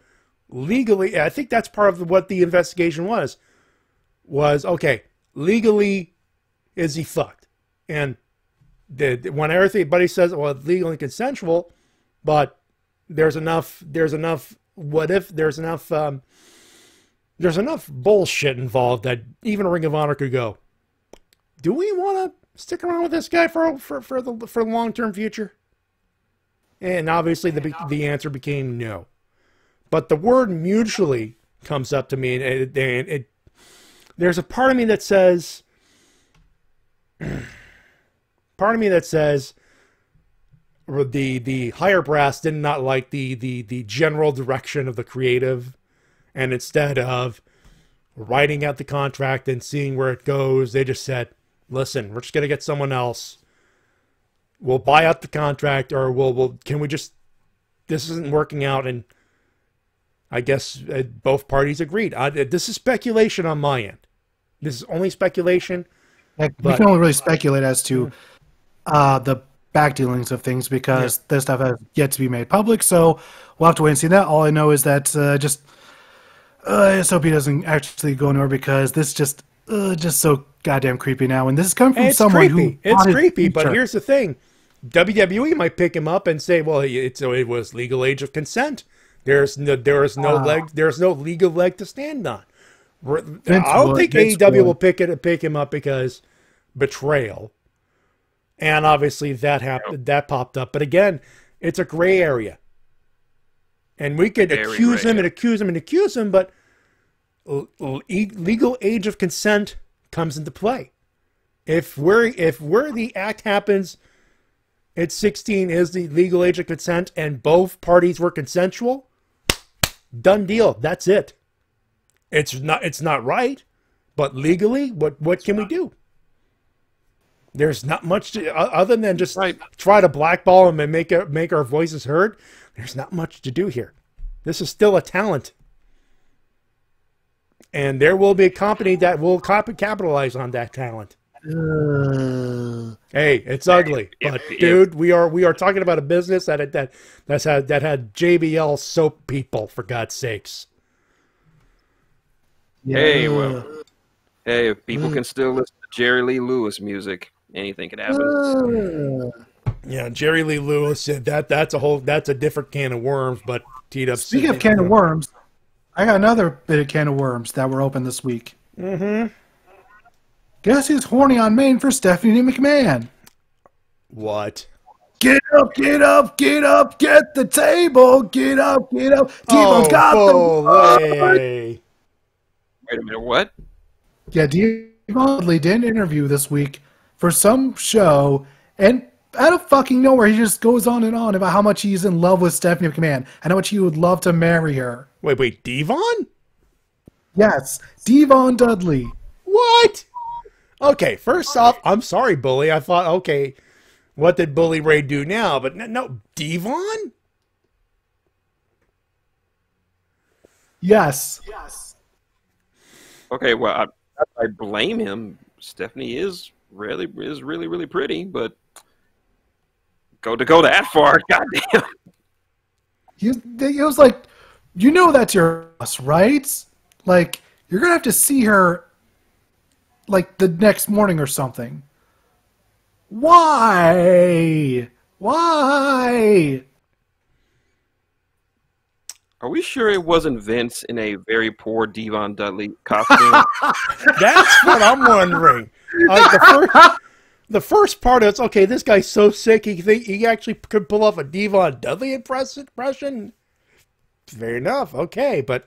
Legally, I think that's part of what the investigation was okay, legally, is he fucked? And when everybody says, well, it's legal and consensual, but there's enough, what if there's enough there's enough bullshit involved that even Ring of Honor could go, do we want to stick around with this guy for the long-term future? And obviously the answer became no. But the word mutually comes up to me, and there's a part of me that says, the higher brass did not like the general direction of the creative, and instead of writing out the contract and seeing where it goes, they just said, listen, we're just going to get someone else. We'll buy out the contract, or this isn't working out. And I guess both parties agreed. This is speculation on my end. This is only speculation. We can only really speculate as to the back dealings of things, because this stuff has yet to be made public. So we'll have to wait and see that. All I know is that I just hope he doesn't actually go anywhere, because this just so goddamn creepy now. And this is coming from someone who... It's creepy, but here's the thing. WWE might pick him up and say, well, it was legal age of consent. There's no legal leg to stand on. I don't think AEW will pick him up because betrayal. And obviously that popped up. But again, it's a gray area. And we could accuse him, but legal age of consent comes into play. If where the act happens at 16 is the legal age of consent and both parties were consensual, done deal. That's it. It's not right, but legally, what can we do? There's not much to, other than just try to blackball him and make our voices heard. There's not much to do here. This is still a talent. And there will be a company that will capitalize on that talent. Hey, it's ugly, but dude, we are talking about a business that had JBL soap people, for God's sakes. Hey, if people can still listen to Jerry Lee Lewis music, anything can happen. Yeah, Jerry Lee Lewis said that's a different can of worms. But T-Dub, speaking of can of worms, I got another bit of can of worms that were open this week. Mm-hmm. Guess who's horny on Maine for Stephanie McMahon? What? Get up, get up, get up, get the table, get up, get up. Demon's got the... Wait a minute, what? Yeah, Devon Dudley did an interview this week for some show, and out of fucking nowhere, he just goes on and on about how much he's in love with Stephanie McMahon and how much he would love to marry her. Wait, Devon? Yes, Devon Dudley. What? Okay, first off, I'm sorry, Bully. I thought, okay, what did Bully Ray do now? But no, Devon? Yes. Okay, well, I blame him. Stephanie is really pretty, but go that far, goddamn. He was like, you know that's your boss, right? Like, you're gonna have to see her like the next morning or something. Why? Are we sure it wasn't Vince in a very poor Devon Dudley costume? That's what I'm wondering. The first part is, okay, this guy's so sick he actually could pull off a Devon Dudley impression. Fair enough, okay, but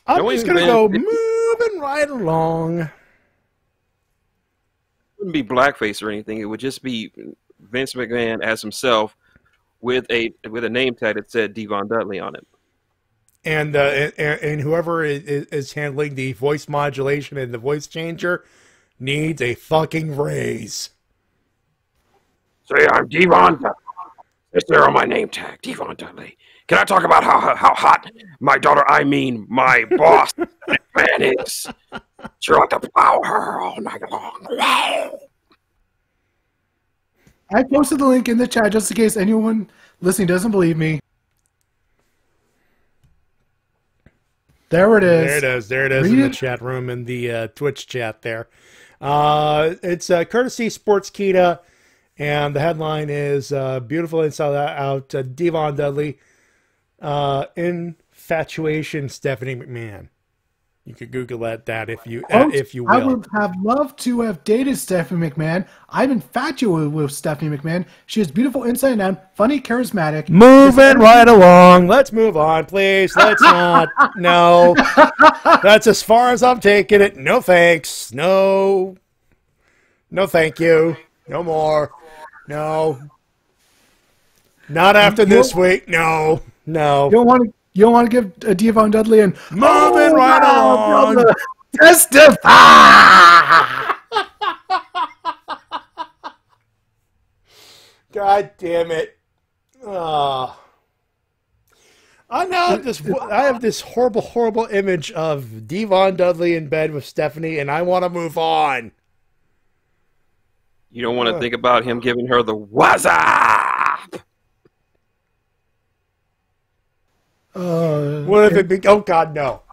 I'm just going to go moving right along. It wouldn't be blackface or anything. It would just be Vince McMahon as himself with a name tag that said Devon Dudley on it. And whoever is handling the voice modulation and the voice changer needs a fucking raise. Say, I'm Devon Dudley. It's there on my name tag, Devon Dudley. Can I talk about how hot my daughter, I mean my boss, man is? Sure like to plow her all night long. I posted the link in the chat just in case anyone listening doesn't believe me. There it is. There it is in the chat room, in the Twitch chat there. It's courtesy Sports Kita, and the headline is Beautiful Inside Out, Devon Dudley. Infatuation Stephanie McMahon. You could Google that if you will. I would have loved to have dated Stephanie McMahon. I'm infatuated with Stephanie McMahon. She is beautiful inside and out, funny, charismatic. Moving right along. Let's move on, please. Let's not. No. That's as far as I'm taking it. No thanks. No. No thank you. No more. No. Not after this week. No. No. You don't want to give Devon Dudley and moving right along. Testify. God damn it! I have this horrible image of Devon Dudley in bed with Stephanie, and I want to move on. You don't want to think about him giving her the WhatsApp. What if it be? Oh God, no.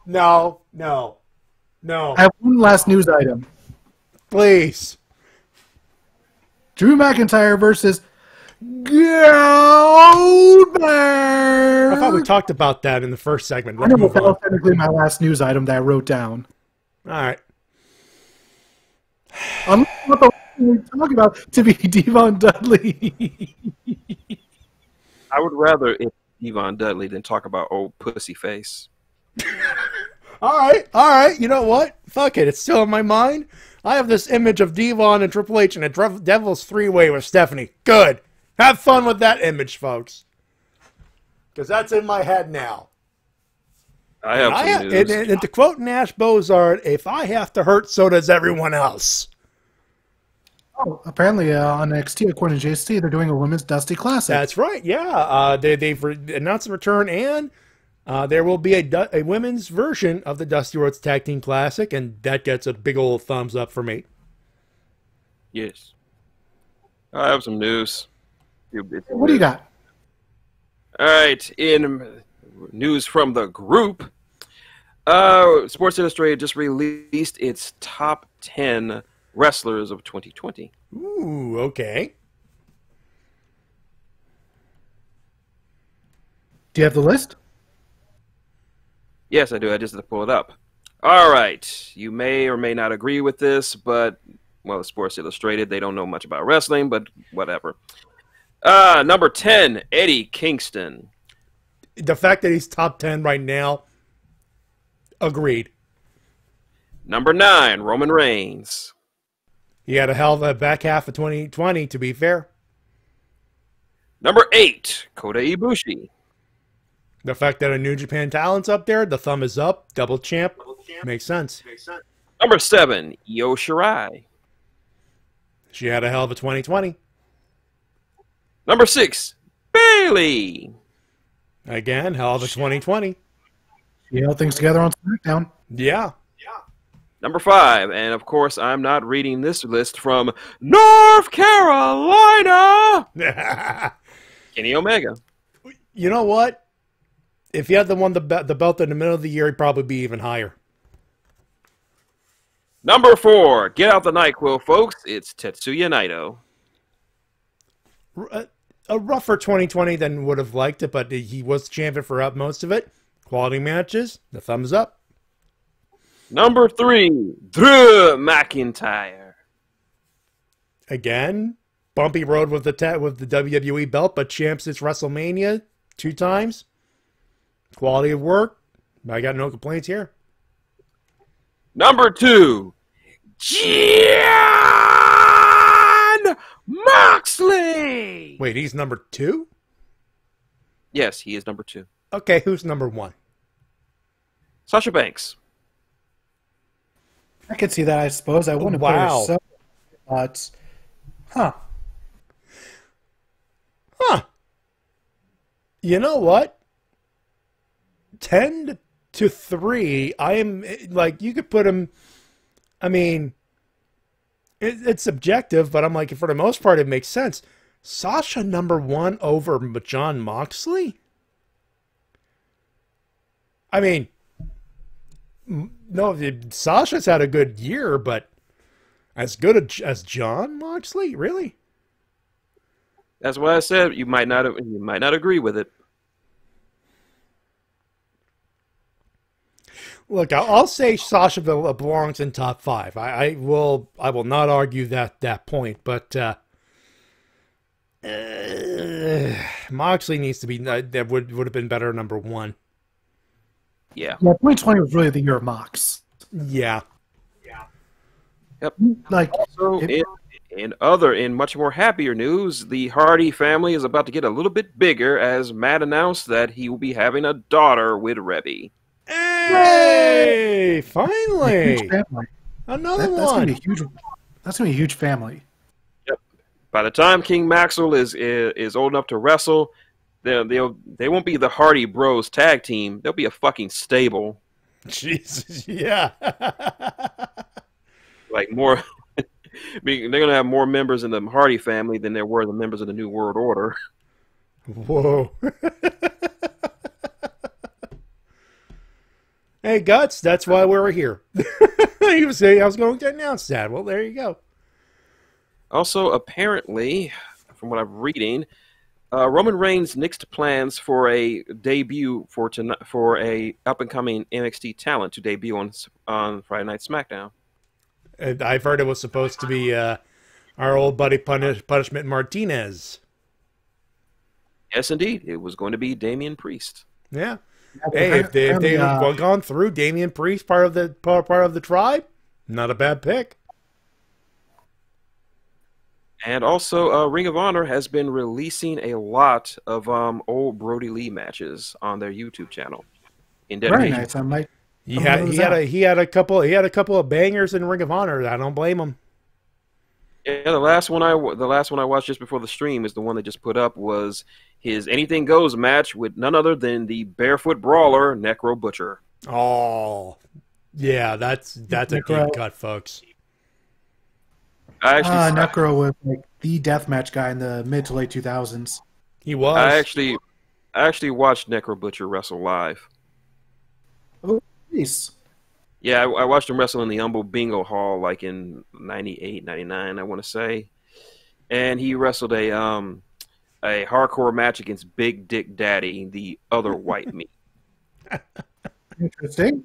I have one last news item. Please. Drew McIntyre versus Goldberg. I thought we talked about that in the first segment. I know, but that was technically my last news item that I wrote down. All right. I'm not the one we talk about to be Devon Dudley. I would rather it Devon Dudley than talk about old pussy face. All right. You know what? Fuck it. It's still in my mind. I have this image of Devon and Triple H in a Devil's three-way with Stephanie. Good. Have fun with that image, folks. Because that's in my head now. I have some news. And to quote Nash Bozard, if I have to hurt, so does everyone else. Oh, apparently on NXT, according to JC, they're doing a women's Dusty Classic. That's right, yeah. They've announced the return, and there will be a women's version of the Dusty Rhodes Tag Team Classic, and that gets a big old thumbs up for me. Yes. I have some news. What do you got? All right, in news from the group, Sports Illustrated just released its top 10 wrestlers of 2020. Ooh, okay. Do you have the list? Yes, I do. I just have to pull it up. All right. You may or may not agree with this, but, well, Sports Illustrated, they don't know much about wrestling, but whatever. Number 10, Eddie Kingston. The fact that he's top 10 right now, agreed. Number 9, Roman Reigns. He had a hell of a back half of 2020, to be fair. Number 8, Koda Ibushi. The fact that a New Japan talent's up there, the thumb is up, double champ, makes sense. Number 7, Io Shirai. She had a hell of a 2020. Number 6, Bayley. Again, hell of a 2020. She held things together on SmackDown. Yeah. Number 5, and of course, I'm not reading this list from North Carolina. Kenny Omega. You know what? If he had the belt in the middle of the year, he'd probably be even higher. Number 4, get out the NyQuil, folks. It's Tetsuya Naito. A rougher 2020 than would have liked it, but he was champion for most of it. Quality matches, the thumbs up. Number 3, Drew McIntyre. Again, bumpy road with the WWE belt, but champ since WrestleMania 2 times. Quality of work, I got no complaints here. Number 2, Jon Moxley. Wait, he's number 2? Yes, he is number 2. Okay, who's number 1? Sasha Banks. I could see that, I suppose. I wouldn't put her so, but huh. You know what? 10-3. I am like, you could put him. I mean, it's subjective, but I'm like, for the most part, it makes sense. Sasha number 1 over Jon Moxley. I mean, no, Sasha's had a good year, but as good as Jon Moxley, really? That's what I said. You might not agree with it. Look, I'll say Sasha belongs in top 5. I will not argue that point, but Moxley needs to be, that would have been better number 1. Yeah. Yeah, 2020 was really the year of Mox. Yeah. Yep. Like, also, in much more happier news, the Hardy family is about to get a little bit bigger as Matt announced that he will be having a daughter with Rebby. Hey! Finally! Another one! That's gonna be a huge family. Yep. By the time King Maxwell is old enough to wrestle, they won't be the Hardy Bros tag team. They'll be a fucking stable. Jesus, yeah. Like more, they're gonna have more members in the Hardy family than there were the members of the New World Order. Whoa. Hey, Guts, that's why we were here. He was saying I was going to announce that. Well, there you go. Also, apparently, from what I'm reading, Roman Reigns nixed plans for a debut for a up-and-coming NXT talent to debut on Friday Night SmackDown. And I've heard it was supposed to be our old buddy Punishment Martinez. Yes, indeed. It was going to be Damian Priest. Yeah. Hey, if they had gone through Damian Priest, part of the tribe, not a bad pick. And also, Ring of Honor has been releasing a lot of old Brody Lee matches on their YouTube channel. Very nice. I might. He had a couple of bangers in Ring of Honor. I don't blame him. Yeah, the last one I watched just before the stream is the one they just put up was his Anything Goes match with none other than the Barefoot Brawler Necro Butcher. Oh, yeah, that's a deep cut, folks. Necro was like the deathmatch guy in the mid to late 2000s. He was. I actually watched Necro Butcher wrestle live. Oh, nice. Yeah, I watched him wrestle in the Humble Bingo Hall like in 98, 99, I want to say. And he wrestled a hardcore match against Big Dick Daddy, the other white meat. Interesting.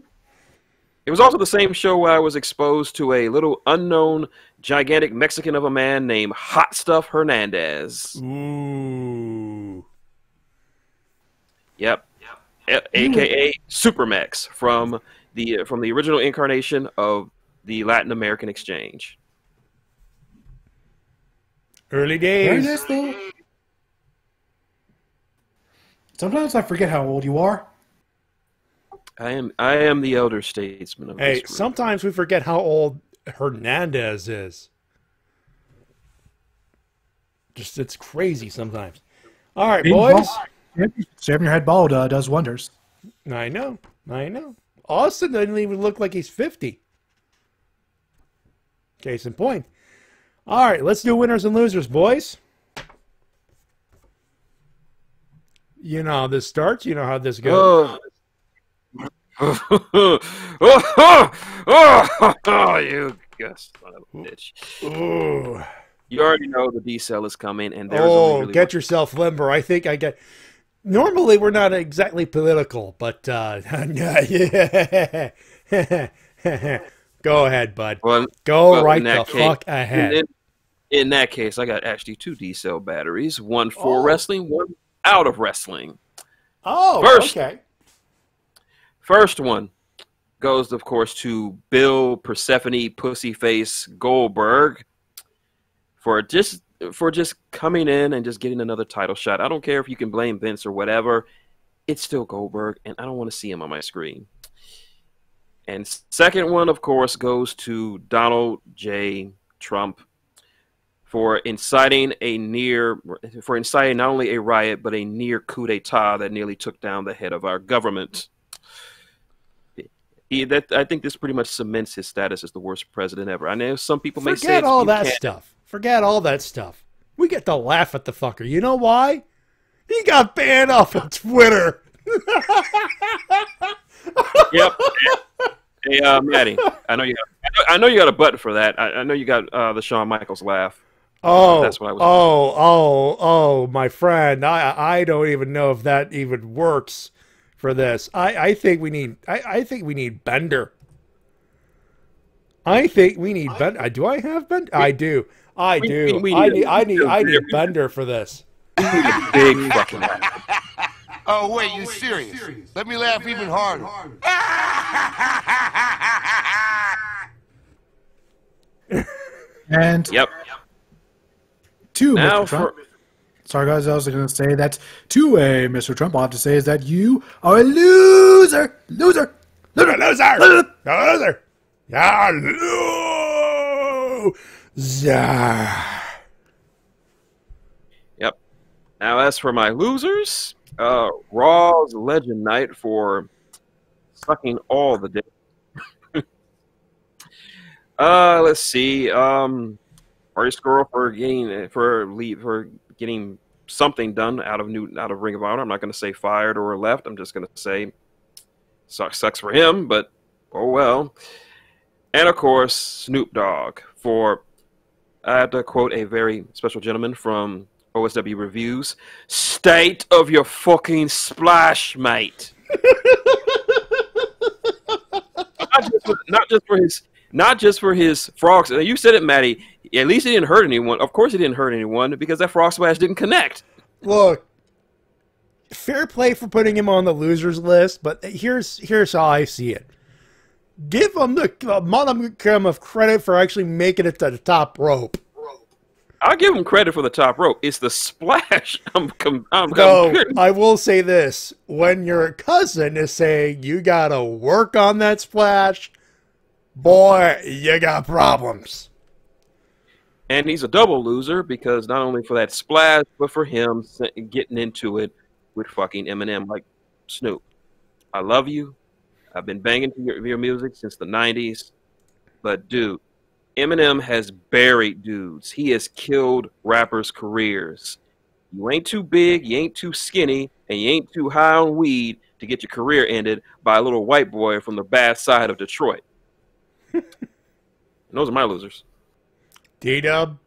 It was also the same show where I was exposed to a little unknown, gigantic Mexican of a man named Hot Stuff Hernandez. Ooh. Yep. AKA Supermex from the original incarnation of the Latin American Exchange. Early days. Very nice, though. Sometimes I forget how old you are. I am the elder statesman of this group. Sometimes we forget how old Hernandez is. Just, it's crazy sometimes. All right, boys. Shaving your head bald does wonders. I know. Austin doesn't even look like he's 50. Case in point. All right, let's do winners and losers, boys. You know how this starts. You know how this goes. You guess, son of a bitch. Ooh. You already know the D-cell is coming, and there's only really get yourself limber. I think I get. Normally, we're not exactly political, but go ahead, bud. Go right the fuck ahead. In that case, I got actually 2 D-cell batteries, one for wrestling, one out of wrestling. Okay. First one goes, of course, to Bill Persephone Pussyface Goldberg for just coming in and just getting another title shot. I don't care if you can blame Vince or whatever. It's still Goldberg, and I don't want to see him on my screen. And second one, of course, goes to Donald J. Trump for inciting not only a riot, but a near coup d'etat that nearly took down the head of our government. I think this pretty much cements his status as the worst president ever. I know some people may say Forget all that stuff. We get to laugh at the fucker. You know why? He got banned off of Twitter. Yep. Hey, Matty, I know you got a button for that. I know you got the Shawn Michaels laugh. That's what I was. My friend. I don't even know if that even works for this. I think we need. I think we need Bender. I think we need Bender. Do I have Bender? I do. I do. I need Bender for this. Big fucking. Oh, wait, you serious? Let me laugh even harder. And yep. To Now Mr. Trump. Sorry, guys, I was going to say that to a Mr. Trump. All I have to say is that you are a loser. Loser. Loser. Loser. Loser. Loser. Yeah, loser. Yep. Now, as for my losers, Raw's Legend Night for sucking all the dick. Let's see. Marty Scurll for getting something done out of Ring of Honor. I'm not going to say fired or left. I'm just going to say sucks for him, but oh well. And of course, Snoop Dogg for, I have to quote a very special gentleman from OSW Reviews, "State of your fucking splash, mate." Not just for his frogs. You said it, Matty. At least it didn't hurt anyone. Of course, it didn't hurt anyone because that frog splash didn't connect. Look, fair play for putting him on the losers list, but here's how I see it. Give him the modicum of credit for actually making it to the top rope. I'll give him credit for the top rope. It's the splash. I will say this: when your cousin is saying you gotta work on that splash, boy, you got problems. And he's a double loser because not only for that splash, but for him getting into it with fucking Eminem like Snoop. I love you. I've been banging to your music since the 90s. But, dude, Eminem has buried dudes. He has killed rappers' careers. You ain't too big, you ain't too skinny, and you ain't too high on weed to get your career ended by a little white boy from the bad side of Detroit. Those are my losers. D-Dub?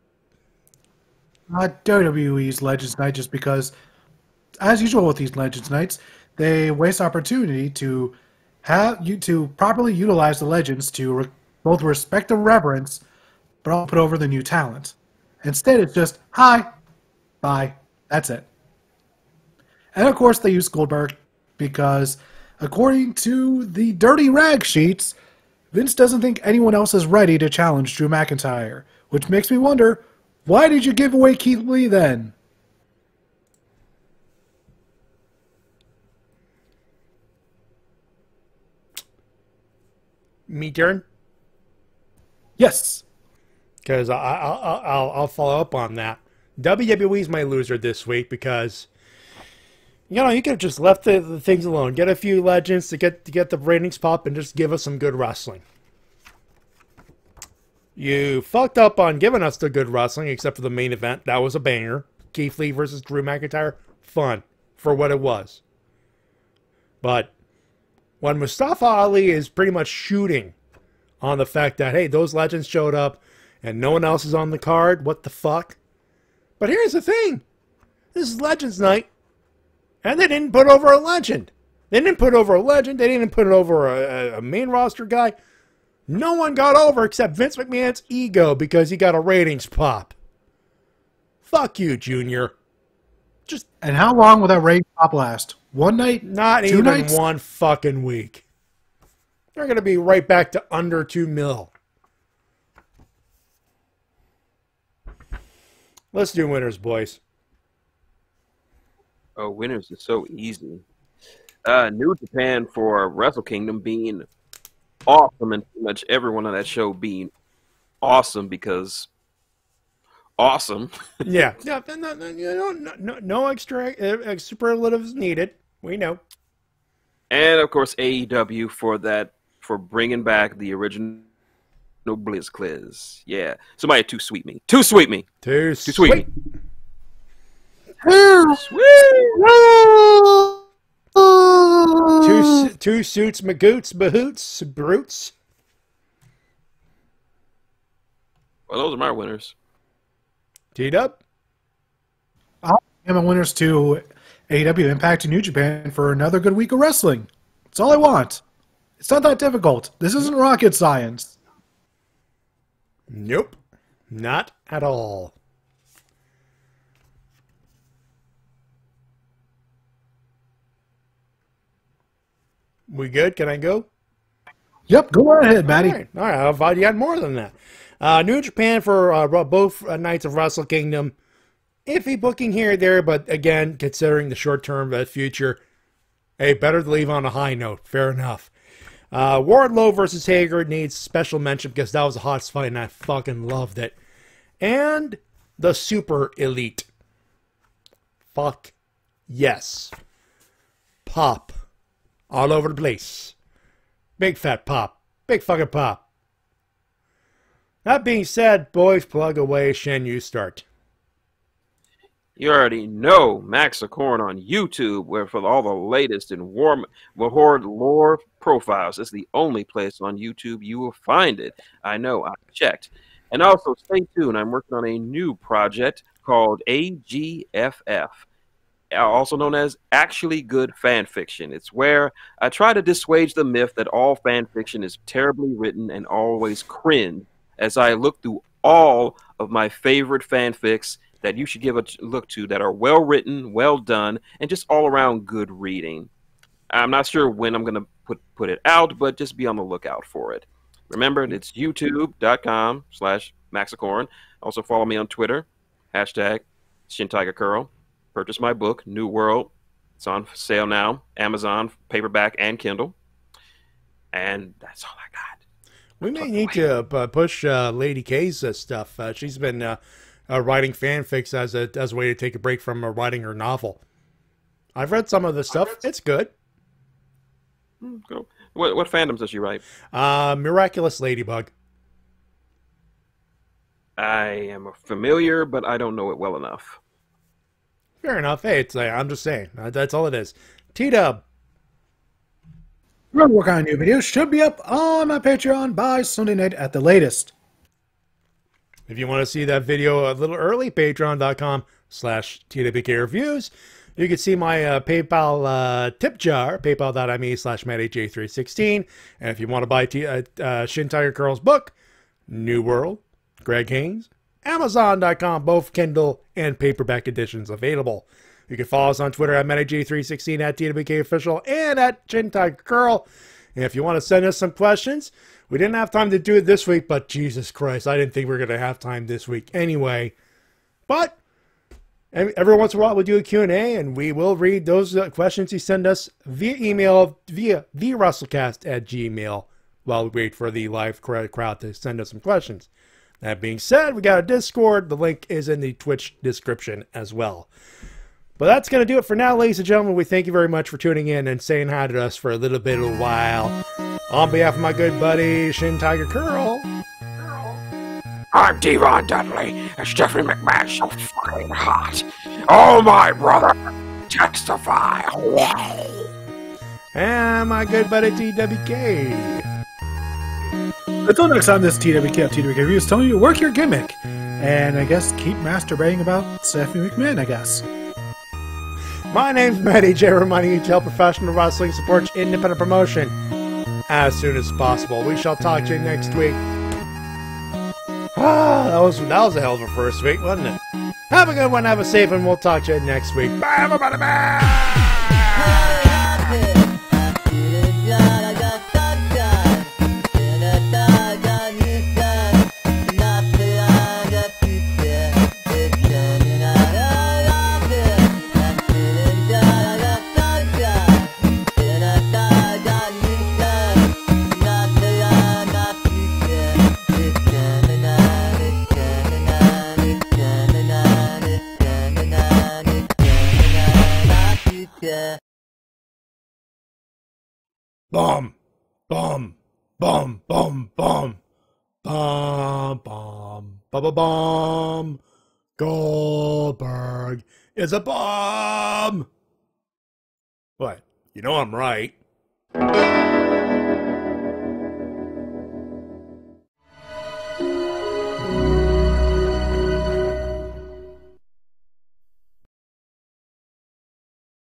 WWE's Legends Night, just because, as usual with these Legends Nights, they waste opportunity to have you to properly utilize the legends to both respect and reverence, but also put over the new talent. Instead, it's just, hi, bye, that's it. And of course, they use Goldberg because, according to the dirty rag sheets, Vince doesn't think anyone else is ready to challenge Drew McIntyre, which makes me wonder, why did you give away Keith Lee then? Me turn? Yes. Because I'll follow up on that. WWE's my loser this week because, you know, you could have just left the things alone. Get a few legends to get the ratings pop and just give us some good wrestling. You fucked up on giving us the good wrestling, except for the main event. That was a banger. Keith Lee versus Drew McIntyre. Fun for what it was. But when Mustafa Ali is pretty much shooting on the fact that, hey, those legends showed up and no one else is on the card, what the fuck? But here's the thing. This is Legends Night. And they didn't put over a legend. They didn't put over a legend. They didn't put over a main roster guy. No one got over except Vince McMahon's ego because he got a ratings pop. Fuck you, Junior. And how long will that ratings pop last? One night? Not Two even nights? one fucking week. They're going to be right back to under 2 mil. Let's do winners, boys. Oh, winners is so easy. New Japan for Wrestle Kingdom being awesome, and pretty much everyone on that show being awesome because awesome. Yeah. No extra superlatives needed. We know. And of course AEW for bringing back the original BlizzCliz. Yeah. Somebody too sweet me. Too sweet me. Too sweet me. Two suits, magoots, bahoots, brutes. Well, those are my winners. Teed up. I'm a winners too, AEW, Impact, and New Japan for another good week of wrestling. That's all I want. It's not that difficult. This isn't rocket science. Nope. Not at all. We good? Can I go? Yep, go ahead, Matty. All right. I thought you had more than that. New Japan for both nights of Wrestle Kingdom. Iffy booking here and there, but again, considering the short-term future, hey, better to leave on a high note. Fair enough. Wardlow versus Hager needs special mention because that was a hot fight and I fucking loved it. And the Super Elite. Fuck yes. Pop. All over the place. Big fat pop. Big fucking pop. That being said, boys, plug away. Shen, you start. You already know Maxicorn on YouTube, where for all the latest in Horde lore profiles, it's the only place on YouTube you will find it. I know, I checked. And also, stay tuned. I'm working on a new project called AGFF, also known as Actually Good Fan Fiction. It's where I try to dissuade the myth that all fan fiction is terribly written and always cringe, as I look through all of my favorite fanfics that you should give a look to that are well written, well done, and just all around good reading. I'm not sure when I'm going to put it out, but just be on the lookout for it. Remember, it's youtube.com/Maxicorn. Also follow me on Twitter, #Shintigercurl. Purchase my book, New World. It's on sale now, Amazon, paperback, and Kindle. And that's all I got. We may need to push Lady K's stuff. She's been writing fanfics as a way to take a break from writing her novel. I've read some of the stuff. It's good. Cool. What fandoms does she write? Miraculous Ladybug. I am familiar, but I don't know it well enough. Fair enough. Hey, I'm just saying. That's all it is. T-Dub. Road work on a new video should be up on my Patreon by Sunday night at the latest. If you want to see that video a little early, patreon.com/TWK reviews. You can see my PayPal tip jar, paypal.me/MattyJ316. And if you want to buy Shintigercurl's book, New World, Greg Haynes, Amazon.com, both Kindle and paperback editions available. You can follow us on Twitter at MattyJ316, at TWK Official, and at Shintigercurl. And if you want to send us some questions, we didn't have time to do it this week, but Jesus Christ, I didn't think we were going to have time this week anyway. But every once in a while, we'll do a Q&A, and we will read those questions you send us via email, via WrestleCast@gmail.com, while we wait for the live crowd to send us some questions. That being said, we got a Discord. The link is in the Twitch description as well. But that's going to do it for now, ladies and gentlemen. We thank you very much for tuning in and saying hi to us for a little bit of a while. On behalf of my good buddy, Shintigercurl. I'm Devon Dudley. It's Stephanie McMahon so fucking hot. Oh, my brother. Testify. And my good buddy, TWK. Until next time, this TWK Review is telling you to work your gimmick. And I guess keep masturbating about Stephanie McMahon, I guess. My name's Matty J, reminding you to help professional wrestling support independent promotion as soon as possible. We shall talk to you next week. That was a hell of a first week, wasn't it? Have a good one, have a safe one, we'll talk to you next week. Bye, everybody, bye! Bum, bum, bum, bum, bum, bum, bum, bum, bum. Goldberg is a bum. What? You know I'm right.